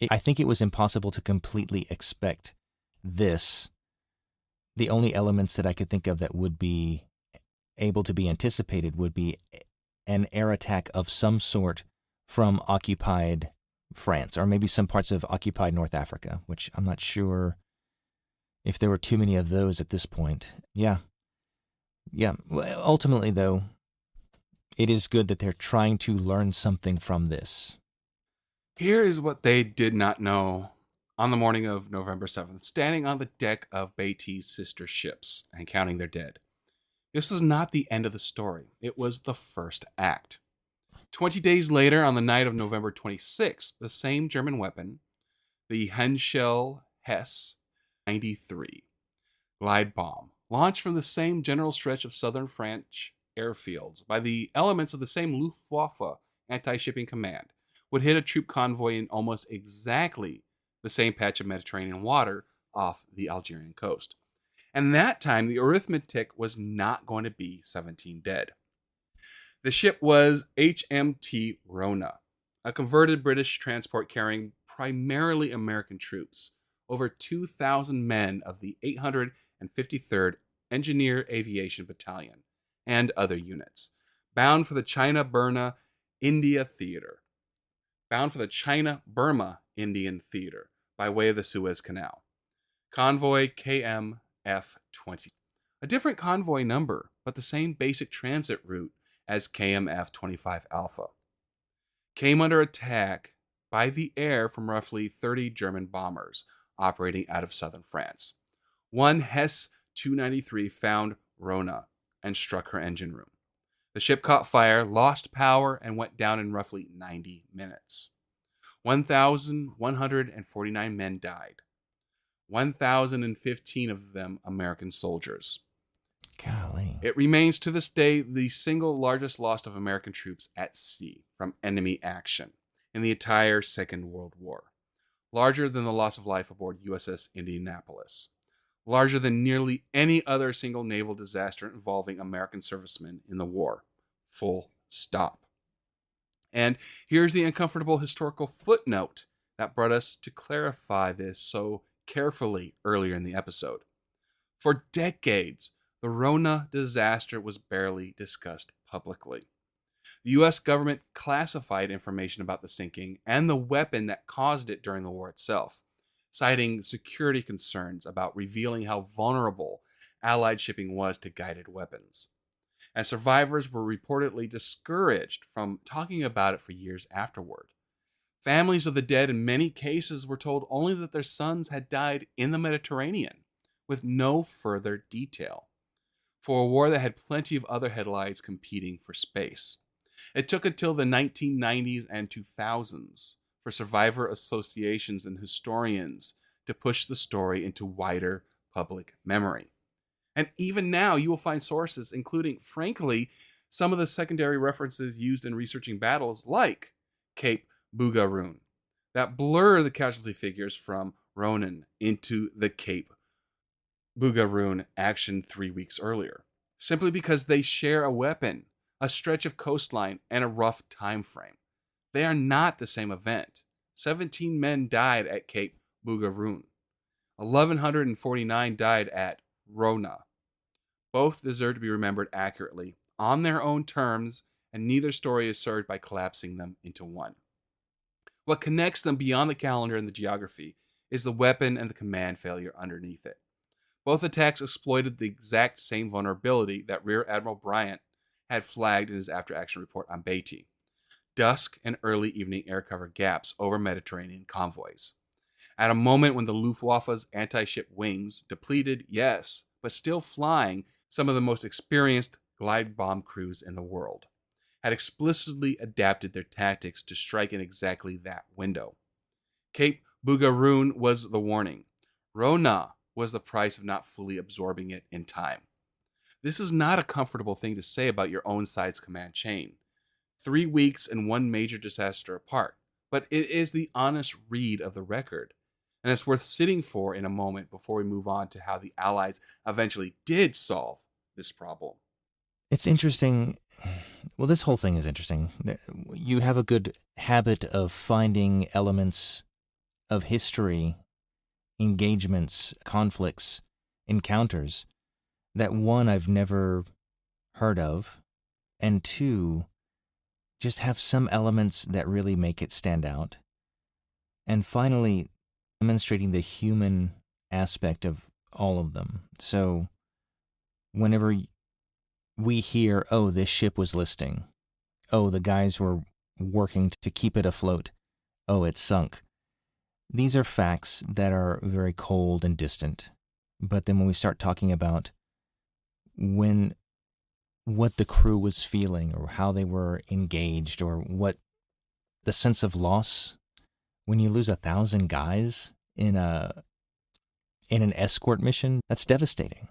I think it was impossible to completely expect this. The only elements that I could think of that would be able to be anticipated would be an air attack of some sort from occupied France, or maybe some parts of occupied North Africa, which I'm not sure if there were too many of those at this point. Yeah. Well, ultimately, though, it is good that they're trying to learn something from this. Here is what they did not know on the morning of November 7th, standing on the deck of Beatty's sister ships and counting their dead. This was not the end of the story. It was the first act. 20 days later, on the night of November 26th, the same German weapon, the Henschel Hess 93 glide bomb, launched from the same general stretch of southern French airfields by the elements of the same Luftwaffe anti-shipping command, would hit a troop convoy in almost exactly the same patch of Mediterranean water off the Algerian coast. And that time, the arithmetic was not going to be 17 dead. The ship was HMT Rona, a converted British transport carrying primarily American troops, over 2,000 men of the 853rd Engineer Aviation Battalion, and other units, bound for the China-Burma Indian Theater by way of the Suez Canal. Convoy KMF-20. A different convoy number, but the same basic transit route as KMF-25 Alpha. Came under attack by the air from roughly 30 German bombers operating out of southern France. One Hess 293 found Rona and struck her engine room. The ship caught fire, lost power, and went down in roughly 90 minutes. 1,149 men died, 1,015 of them American soldiers. Golly. It remains to this day the single largest loss of American troops at sea from enemy action in the entire Second World War, larger than the loss of life aboard USS Indianapolis, larger than nearly any other single naval disaster involving American servicemen in the war. Full stop. And here's the uncomfortable historical footnote that brought us to clarify this so carefully earlier in the episode. For decades, the Rona disaster was barely discussed publicly. The U.S. government classified information about the sinking and the weapon that caused it during the war itself, citing security concerns about revealing how vulnerable Allied shipping was to guided weapons. And survivors were reportedly discouraged from talking about it for years afterward. Families of the dead in many cases were told only that their sons had died in the Mediterranean, with no further detail, for a war that had plenty of other headlines competing for space. It took until the 1990s and 2000s for survivor associations and historians to push the story into wider public memory. And even now, you will find sources, including, frankly, some of the secondary references used in researching battles, like Cape Bugaroon, that blur the casualty figures from Ronan into the Cape Bugaroon action 3 weeks earlier, simply because they share a weapon, a stretch of coastline, and a rough time frame. They are not the same event. 17 men died at Cape Bugaroon. 1,149 died at Rona. Both deserve to be remembered accurately, on their own terms, and neither story is served by collapsing them into one. What connects them beyond the calendar and the geography is the weapon and the command failure underneath it. Both attacks exploited the exact same vulnerability that Rear Admiral Bryant had flagged in his after-action report on Beatty: dusk and early evening air cover gaps over Mediterranean convoys. At a moment when the Luftwaffe's anti-ship wings, depleted, yes, but still flying some of the most experienced glide bomb crews in the world, had explicitly adapted their tactics to strike in exactly that window. Cape Bugaroon was the warning. Rona was the price of not fully absorbing it in time. This is not a comfortable thing to say about your own side's command chain. 3 weeks and one major disaster apart, but it is the honest read of the record, and it's worth sitting for in a moment before we move on to how the Allies eventually did solve this problem. It's interesting. Well, this whole thing is interesting. You have a good habit of finding elements of history, engagements, conflicts, encounters that, one, I've never heard of, and two, just have some elements that really make it stand out. And finally, demonstrating the human aspect of all of them. So whenever we hear, oh, this ship was listing, oh, the guys were working to keep it afloat, oh, it sunk. These are facts that are very cold and distant. But then when we start talking about what the crew was feeling or how they were engaged or what the sense of loss, when you lose 1,000 guys in an escort mission, that's devastating.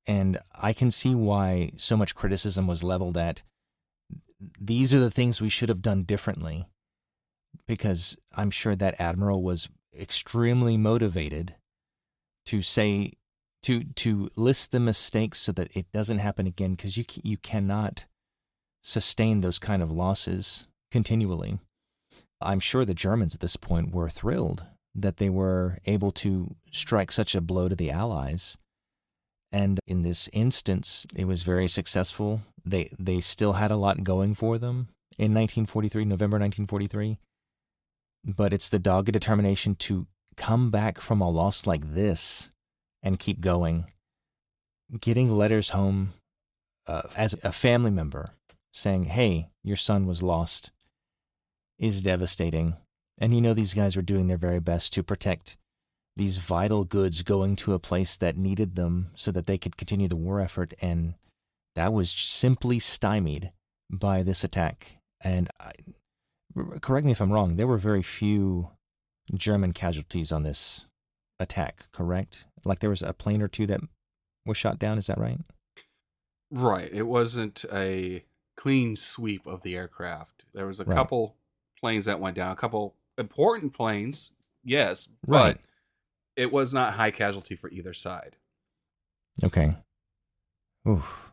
And I can see why so much criticism was leveled at these are the things we should have done differently, because I'm sure that admiral was extremely motivated to say, to list the mistakes so that it doesn't happen again, because you cannot sustain those kind of losses continually. I'm sure the Germans at this point were thrilled that they were able to strike such a blow to the Allies. And in this instance, it was very successful. They still had a lot going for them in November 1943. But it's the dogged determination to come back from a loss like this and keep going. Getting letters home as a family member saying, hey, your son was lost, is devastating. And these guys were doing their very best to protect these vital goods going to a place that needed them so that they could continue the war effort. And that was simply stymied by this attack. And correct me if I'm wrong, there were very few German casualties on this attack, correct? Like there was a plane or two that was shot down, is that right? Right. It wasn't a clean sweep of the aircraft. There was a Right. couple planes that went down, a couple important planes, yes, Right. but it was not high casualty for either side. Okay. Oof.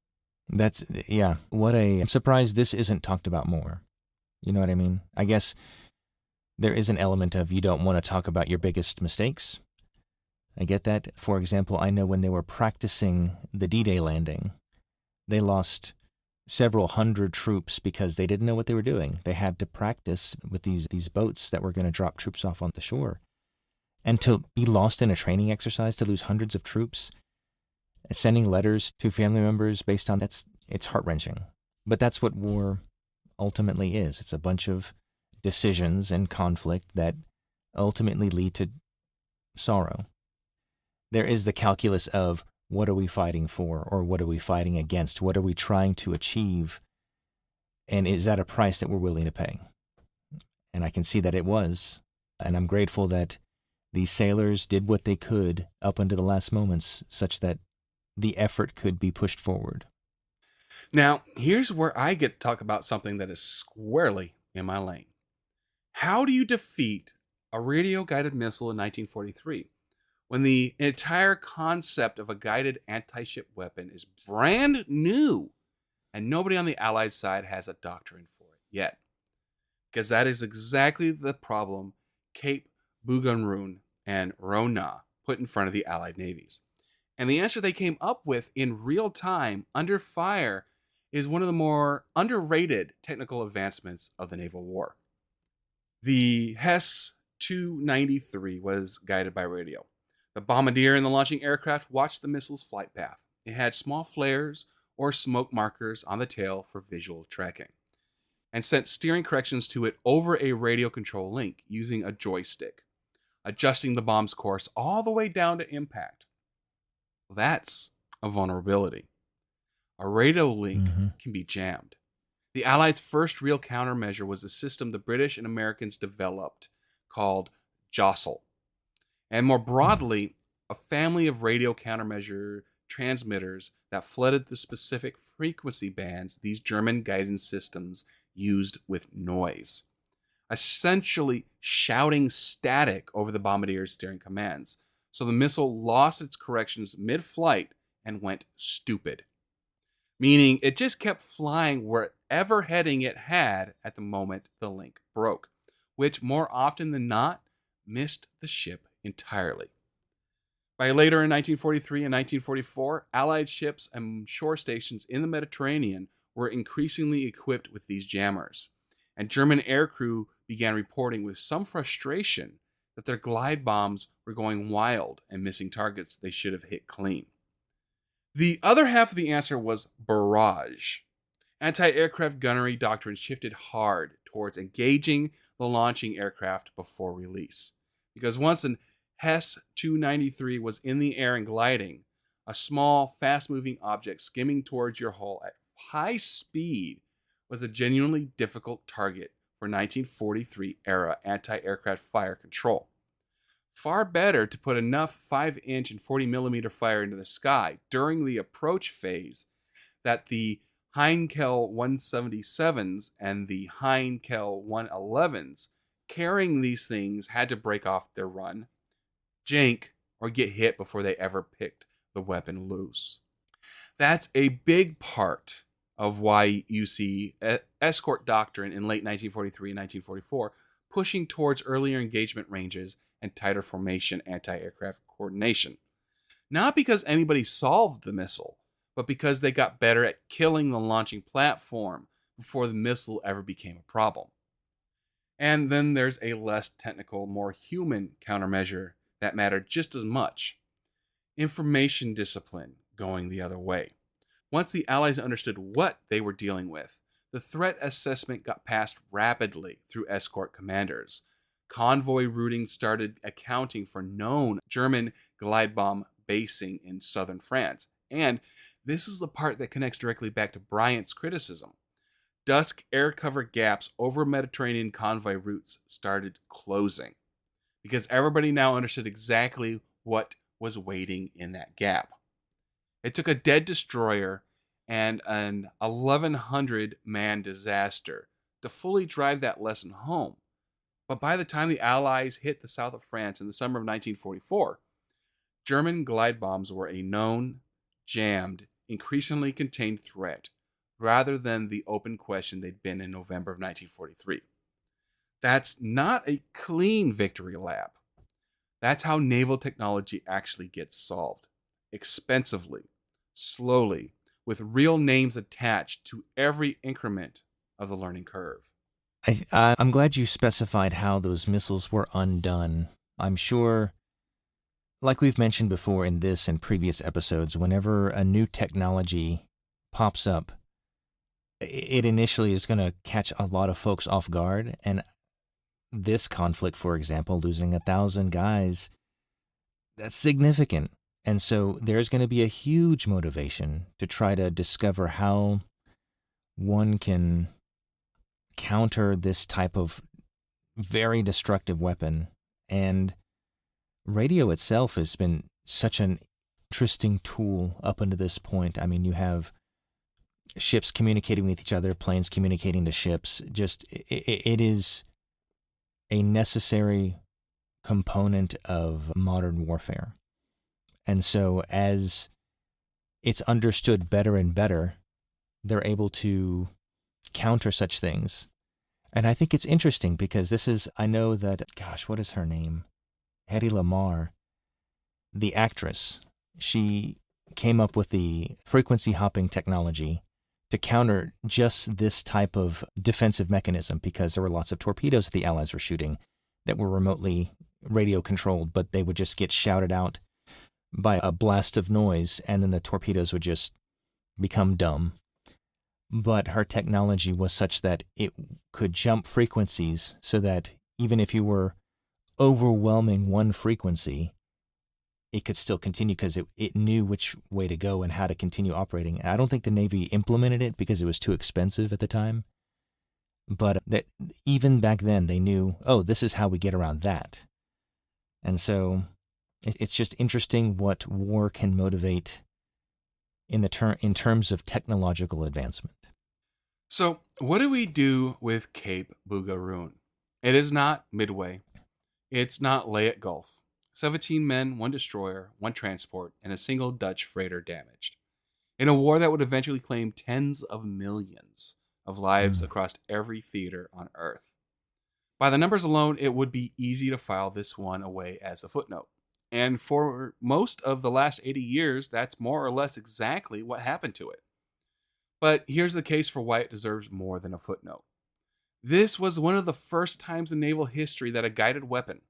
That's, yeah. I'm surprised this isn't talked about more. You know what I mean? I guess there is an element of you don't want to talk about your biggest mistakes. I get that. For example, I know when they were practicing the D-Day landing, they lost several hundred troops because they didn't know what they were doing. They had to practice with these boats that were going to drop troops off on the shore. And to be lost in a training exercise, to lose hundreds of troops, sending letters to family members based on it's heart-wrenching. But that's what war ultimately is. It's a bunch of decisions and conflict that ultimately lead to sorrow. There is the calculus of what are we fighting for, or what are we fighting against? What are we trying to achieve? And is that a price that we're willing to pay? And I can see that it was. And I'm grateful that these sailors did what they could up until the last moments, such that the effort could be pushed forward. Now, here's where I get to talk about something that is squarely in my lane. How do you defeat a radio guided missile in 1943 when the entire concept of a guided anti ship weapon is brand new and nobody on the Allied side has a doctrine for it yet? Because that is exactly the problem Cape Bougainville and Rona put in front of the Allied navies. And the answer they came up with in real time, under fire, is one of the more underrated technical advancements of the naval war. The Hess 293 was guided by radio. The bombardier and the launching aircraft watched the missile's flight path. It had small flares or smoke markers on the tail for visual tracking, and sent steering corrections to it over a radio control link using a joystick, adjusting the bomb's course all the way down to impact. That's a vulnerability. A radio link Mm-hmm. can be jammed. The Allies' first real countermeasure was a system the British and Americans developed called Jostle. And more broadly, a family of radio countermeasure transmitters that flooded the specific frequency bands these German guidance systems used with noise, essentially shouting static over the bombardier's steering commands. So the missile lost its corrections mid-flight and went stupid, meaning it just kept flying wherever heading it had at the moment the link broke, which more often than not missed the ship entirely. By later in 1943 and 1944, Allied ships and shore stations in the Mediterranean were increasingly equipped with these jammers, and German aircrew began reporting with some frustration that their glide bombs were going wild and missing targets they should have hit clean. The other half of the answer was barrage. Anti-aircraft gunnery doctrine shifted hard towards engaging the launching aircraft before release, because once an Hess 293 was in the air and gliding, a small, fast-moving object skimming towards your hull at high speed was a genuinely difficult target for 1943-era anti-aircraft fire control. Far better to put enough 5-inch and 40mm fire into the sky during the approach phase that the Heinkel 177s and the Heinkel 111s carrying these things had to break off their run, jank, or get hit before they ever picked the weapon loose. That's a big part of why you see escort doctrine in late 1943 and 1944 pushing towards earlier engagement ranges and tighter formation anti-aircraft coordination. Not because anybody solved the missile, but because they got better at killing the launching platform before the missile ever became a problem. And then there's a less technical, more human countermeasure that mattered just as much: information discipline going the other way. Once the Allies understood what they were dealing with, the threat assessment got passed rapidly through escort commanders. Convoy routing started accounting for known German glide bomb basing in southern France, and This is the part that connects directly back to Bryant's criticism. Dusk air cover gaps over Mediterranean convoy routes started closing because everybody now understood exactly what was waiting in that gap. It took a dead destroyer and an 1,100 man disaster to fully drive that lesson home. But by the time the Allies hit the south of France in the summer of 1944, German glide bombs were a known, jammed, increasingly contained threat rather than the open question they'd been in November of 1943. That's not a clean victory lap. That's how naval technology actually gets solved. Expensively, slowly, with real names attached to every increment of the learning curve. I'm glad you specified how those missiles were undone. I'm sure, like we've mentioned before in this and previous episodes, whenever a new technology pops up, it initially is going to catch a lot of folks off guard. And this conflict, for example, losing 1,000 guys, that's significant. And so there's going to be a huge motivation to try to discover how one can counter this type of very destructive weapon. And radio itself has been such an interesting tool up until this point. I mean, you have ships communicating with each other, planes communicating to ships. Just it is a necessary component of modern warfare. And so as it's understood better and better, they're able to counter such things. And I think it's interesting because I know that, gosh, what is her name? Hedy Lamarr, the actress, she came up with the frequency hopping technology to counter just this type of defensive mechanism because there were lots of torpedoes that the Allies were shooting that were remotely radio controlled, but they would just get shouted out by a blast of noise, and then the torpedoes would just become dumb. But her technology was such that it could jump frequencies so that even if you were overwhelming one frequency, it could still continue because it knew which way to go and how to continue operating. I don't think the Navy implemented it because it was too expensive at the time. But even back then, they knew, oh, this is how we get around that. And so it's just interesting what war can motivate in terms of technological advancement. So, what do we do with Cape Bougaroon? It is not Midway. It's not Layat Gulf. 17 men, one destroyer, one transport, and a single Dutch freighter damaged. In a war that would eventually claim tens of millions of lives across every theater on Earth. By the numbers alone, it would be easy to file this one away as a footnote. And for most of the last 80 years, that's more or less exactly what happened to it. But here's the case for why it deserves more than a footnote. This was one of the first times in naval history that a guided weapon,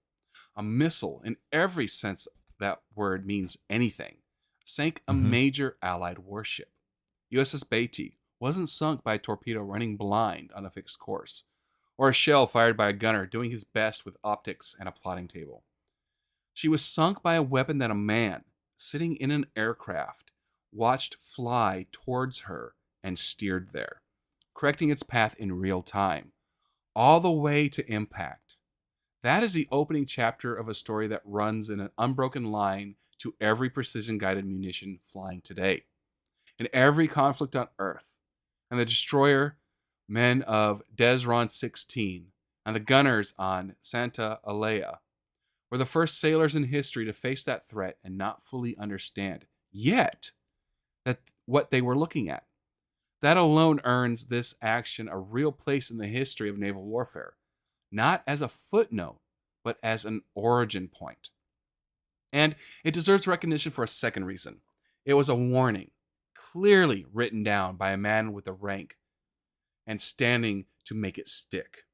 a missile in every sense that word means anything, sank a major Allied warship. USS Beatty wasn't sunk by a torpedo running blind on a fixed course, or a shell fired by a gunner doing his best with optics and a plotting table. She was sunk by a weapon that a man, sitting in an aircraft, watched fly towards her and steered there, correcting its path in real time, all the way to impact. That is the opening chapter of a story that runs in an unbroken line to every precision-guided munition flying today, in every conflict on Earth. And the destroyer, men of Desron 16, and the gunners on Santa Alea were the first sailors in history to face that threat and not fully understand yet that what they were looking at. That alone earns this action a real place in the history of naval warfare, not as a footnote, but as an origin point. And it deserves recognition for a second reason. It was a warning, clearly written down by a man with a rank and standing to make it stick,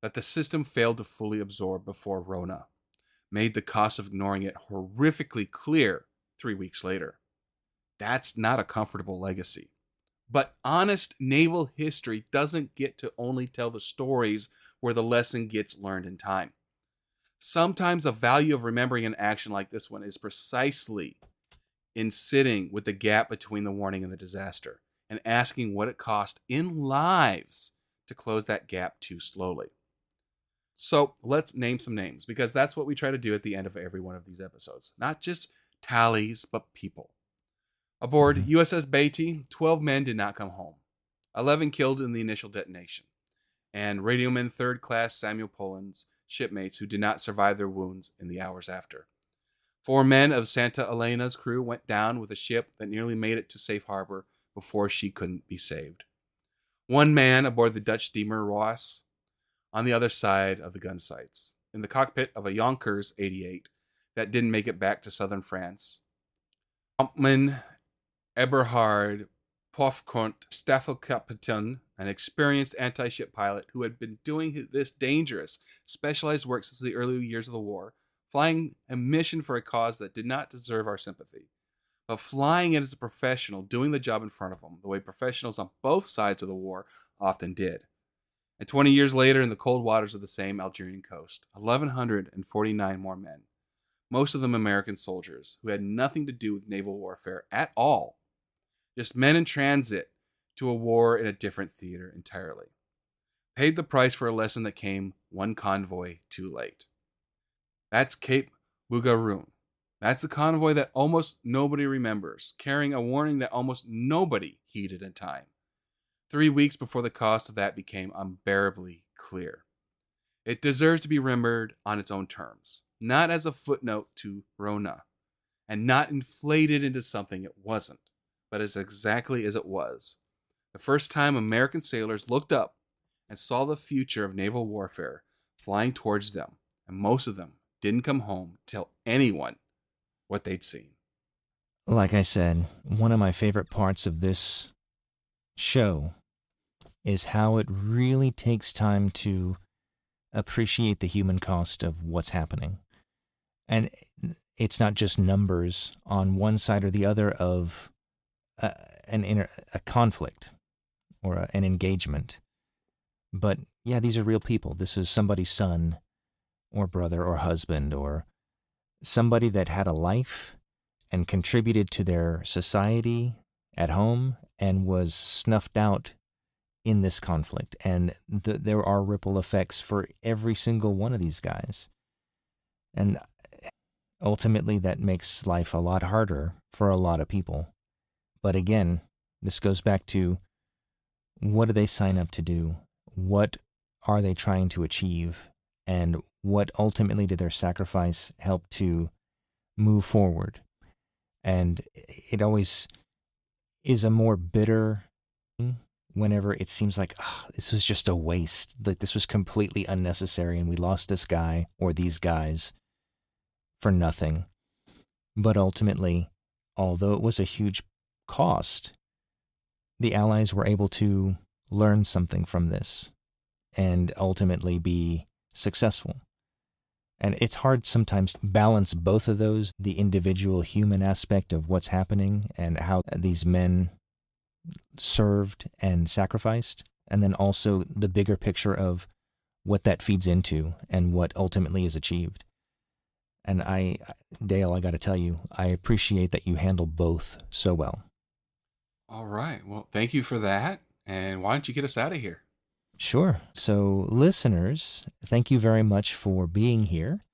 that the system failed to fully absorb before Rona made the cost of ignoring it horrifically clear 3 weeks later. That's not a comfortable legacy. But honest naval history doesn't get to only tell the stories where the lesson gets learned in time. Sometimes the value of remembering an action like this one is precisely in sitting with the gap between the warning and the disaster and asking what it cost in lives to close that gap too slowly. So let's name some names, because that's what we try to do at the end of every one of these episodes. Not just tallies, but people. Aboard Mhm. USS Beatty, 12 men did not come home. 11 killed in the initial detonation. And radioman third class Samuel Poland's shipmates who did not survive their wounds in the hours after. 4 men of Santa Elena's crew went down with a ship that nearly made it to safe harbor before she couldn't be saved. 1 man aboard the Dutch steamer Ross on the other side of the gun sights, in the cockpit of a Yonkers 88 that didn't make it back to southern France. Hauptmann Eberhard Pofkont Staffelkapitän, an experienced anti-ship pilot who had been doing this dangerous, specialized work since the early years of the war, flying a mission for a cause that did not deserve our sympathy, but flying it as a professional, doing the job in front of him, the way professionals on both sides of the war often did. And 20 years later, in the cold waters of the same Algerian coast, 1,149 more men, most of them American soldiers, who had nothing to do with naval warfare at all, just men in transit to a war in a different theater entirely, paid the price for a lesson that came one convoy too late. That's Cape Bugaroon. That's the convoy that almost nobody remembers, carrying a warning that almost nobody heeded in time. 3 weeks before the cost of that became unbearably clear. It deserves to be remembered on its own terms, not as a footnote to Rona, and not inflated into something it wasn't, but as exactly as it was. The first time American sailors looked up and saw the future of naval warfare flying towards them, and most of them didn't come home to tell anyone what they'd seen. Like I said, one of my favorite parts of this show is how it really takes time to appreciate the human cost of what's happening. And it's not just numbers on one side or the other of a conflict or an engagement. But yeah, these are real people. This is somebody's son or brother or husband or somebody that had a life and contributed to their society at home and was snuffed out in this conflict. And there are ripple effects for every single one of these guys. And ultimately, that makes life a lot harder for a lot of people. But again, this goes back to, what do they sign up to do? What are they trying to achieve? And what ultimately did their sacrifice help to move forward? And it always is a more bitter thing whenever it seems like, this was just a waste. Like, this was completely unnecessary and we lost this guy or these guys for nothing. But ultimately, although it was a huge cost, the Allies were able to learn something from this and ultimately be successful. And it's hard sometimes to balance both of those, the individual human aspect of what's happening and how these men served and sacrificed, and then also the bigger picture of what that feeds into and what ultimately is achieved. And Dale, I got to tell you, I appreciate that you handle both so well. All right. Well, thank you for that. And why don't you get us out of here? Sure. So, listeners, thank you very much for being here.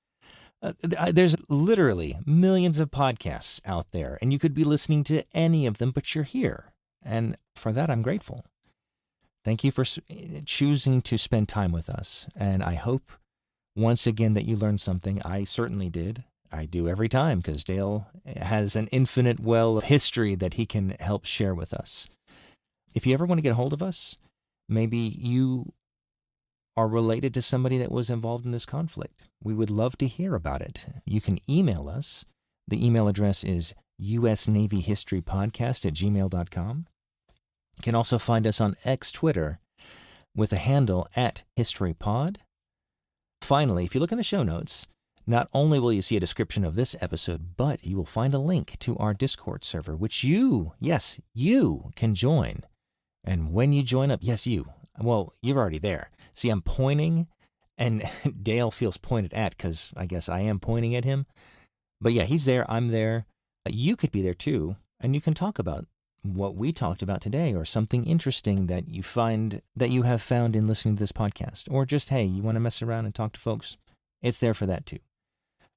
There's literally millions of podcasts out there, and you could be listening to any of them, but you're here. And for that, I'm grateful. Thank you for choosing to spend time with us. And I hope, once again, that you learned something. I certainly did. I do every time, because Dale has an infinite well of history that he can help share with us. If you ever want to get a hold of us, maybe you are related to somebody that was involved in this conflict. We would love to hear about it. You can email us. The email address is usnavyhistorypodcast@gmail.com. You can also find us on X Twitter with a handle @historypod. Finally, if you look in the show notes, not only will you see a description of this episode, but you will find a link to our Discord server, which you can join. And when you join up, well, you're already there. See, I'm pointing, and Dale feels pointed at because I guess I am pointing at him. But yeah, he's there, I'm there. You could be there too, and you can talk about what we talked about today or something interesting that you have found in listening to this podcast. Or just, hey, you want to mess around and talk to folks? It's there for that too.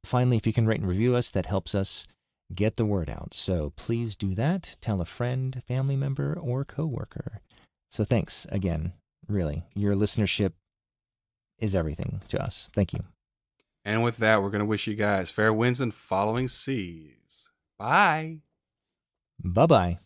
Finally, if you can rate and review us, that helps us get the word out. So please do that. Tell a friend, family member, or coworker. So thanks again. Really, your listenership is everything to us. Thank you. And with that, we're going to wish you guys fair winds and following seas. Bye. Bye-bye.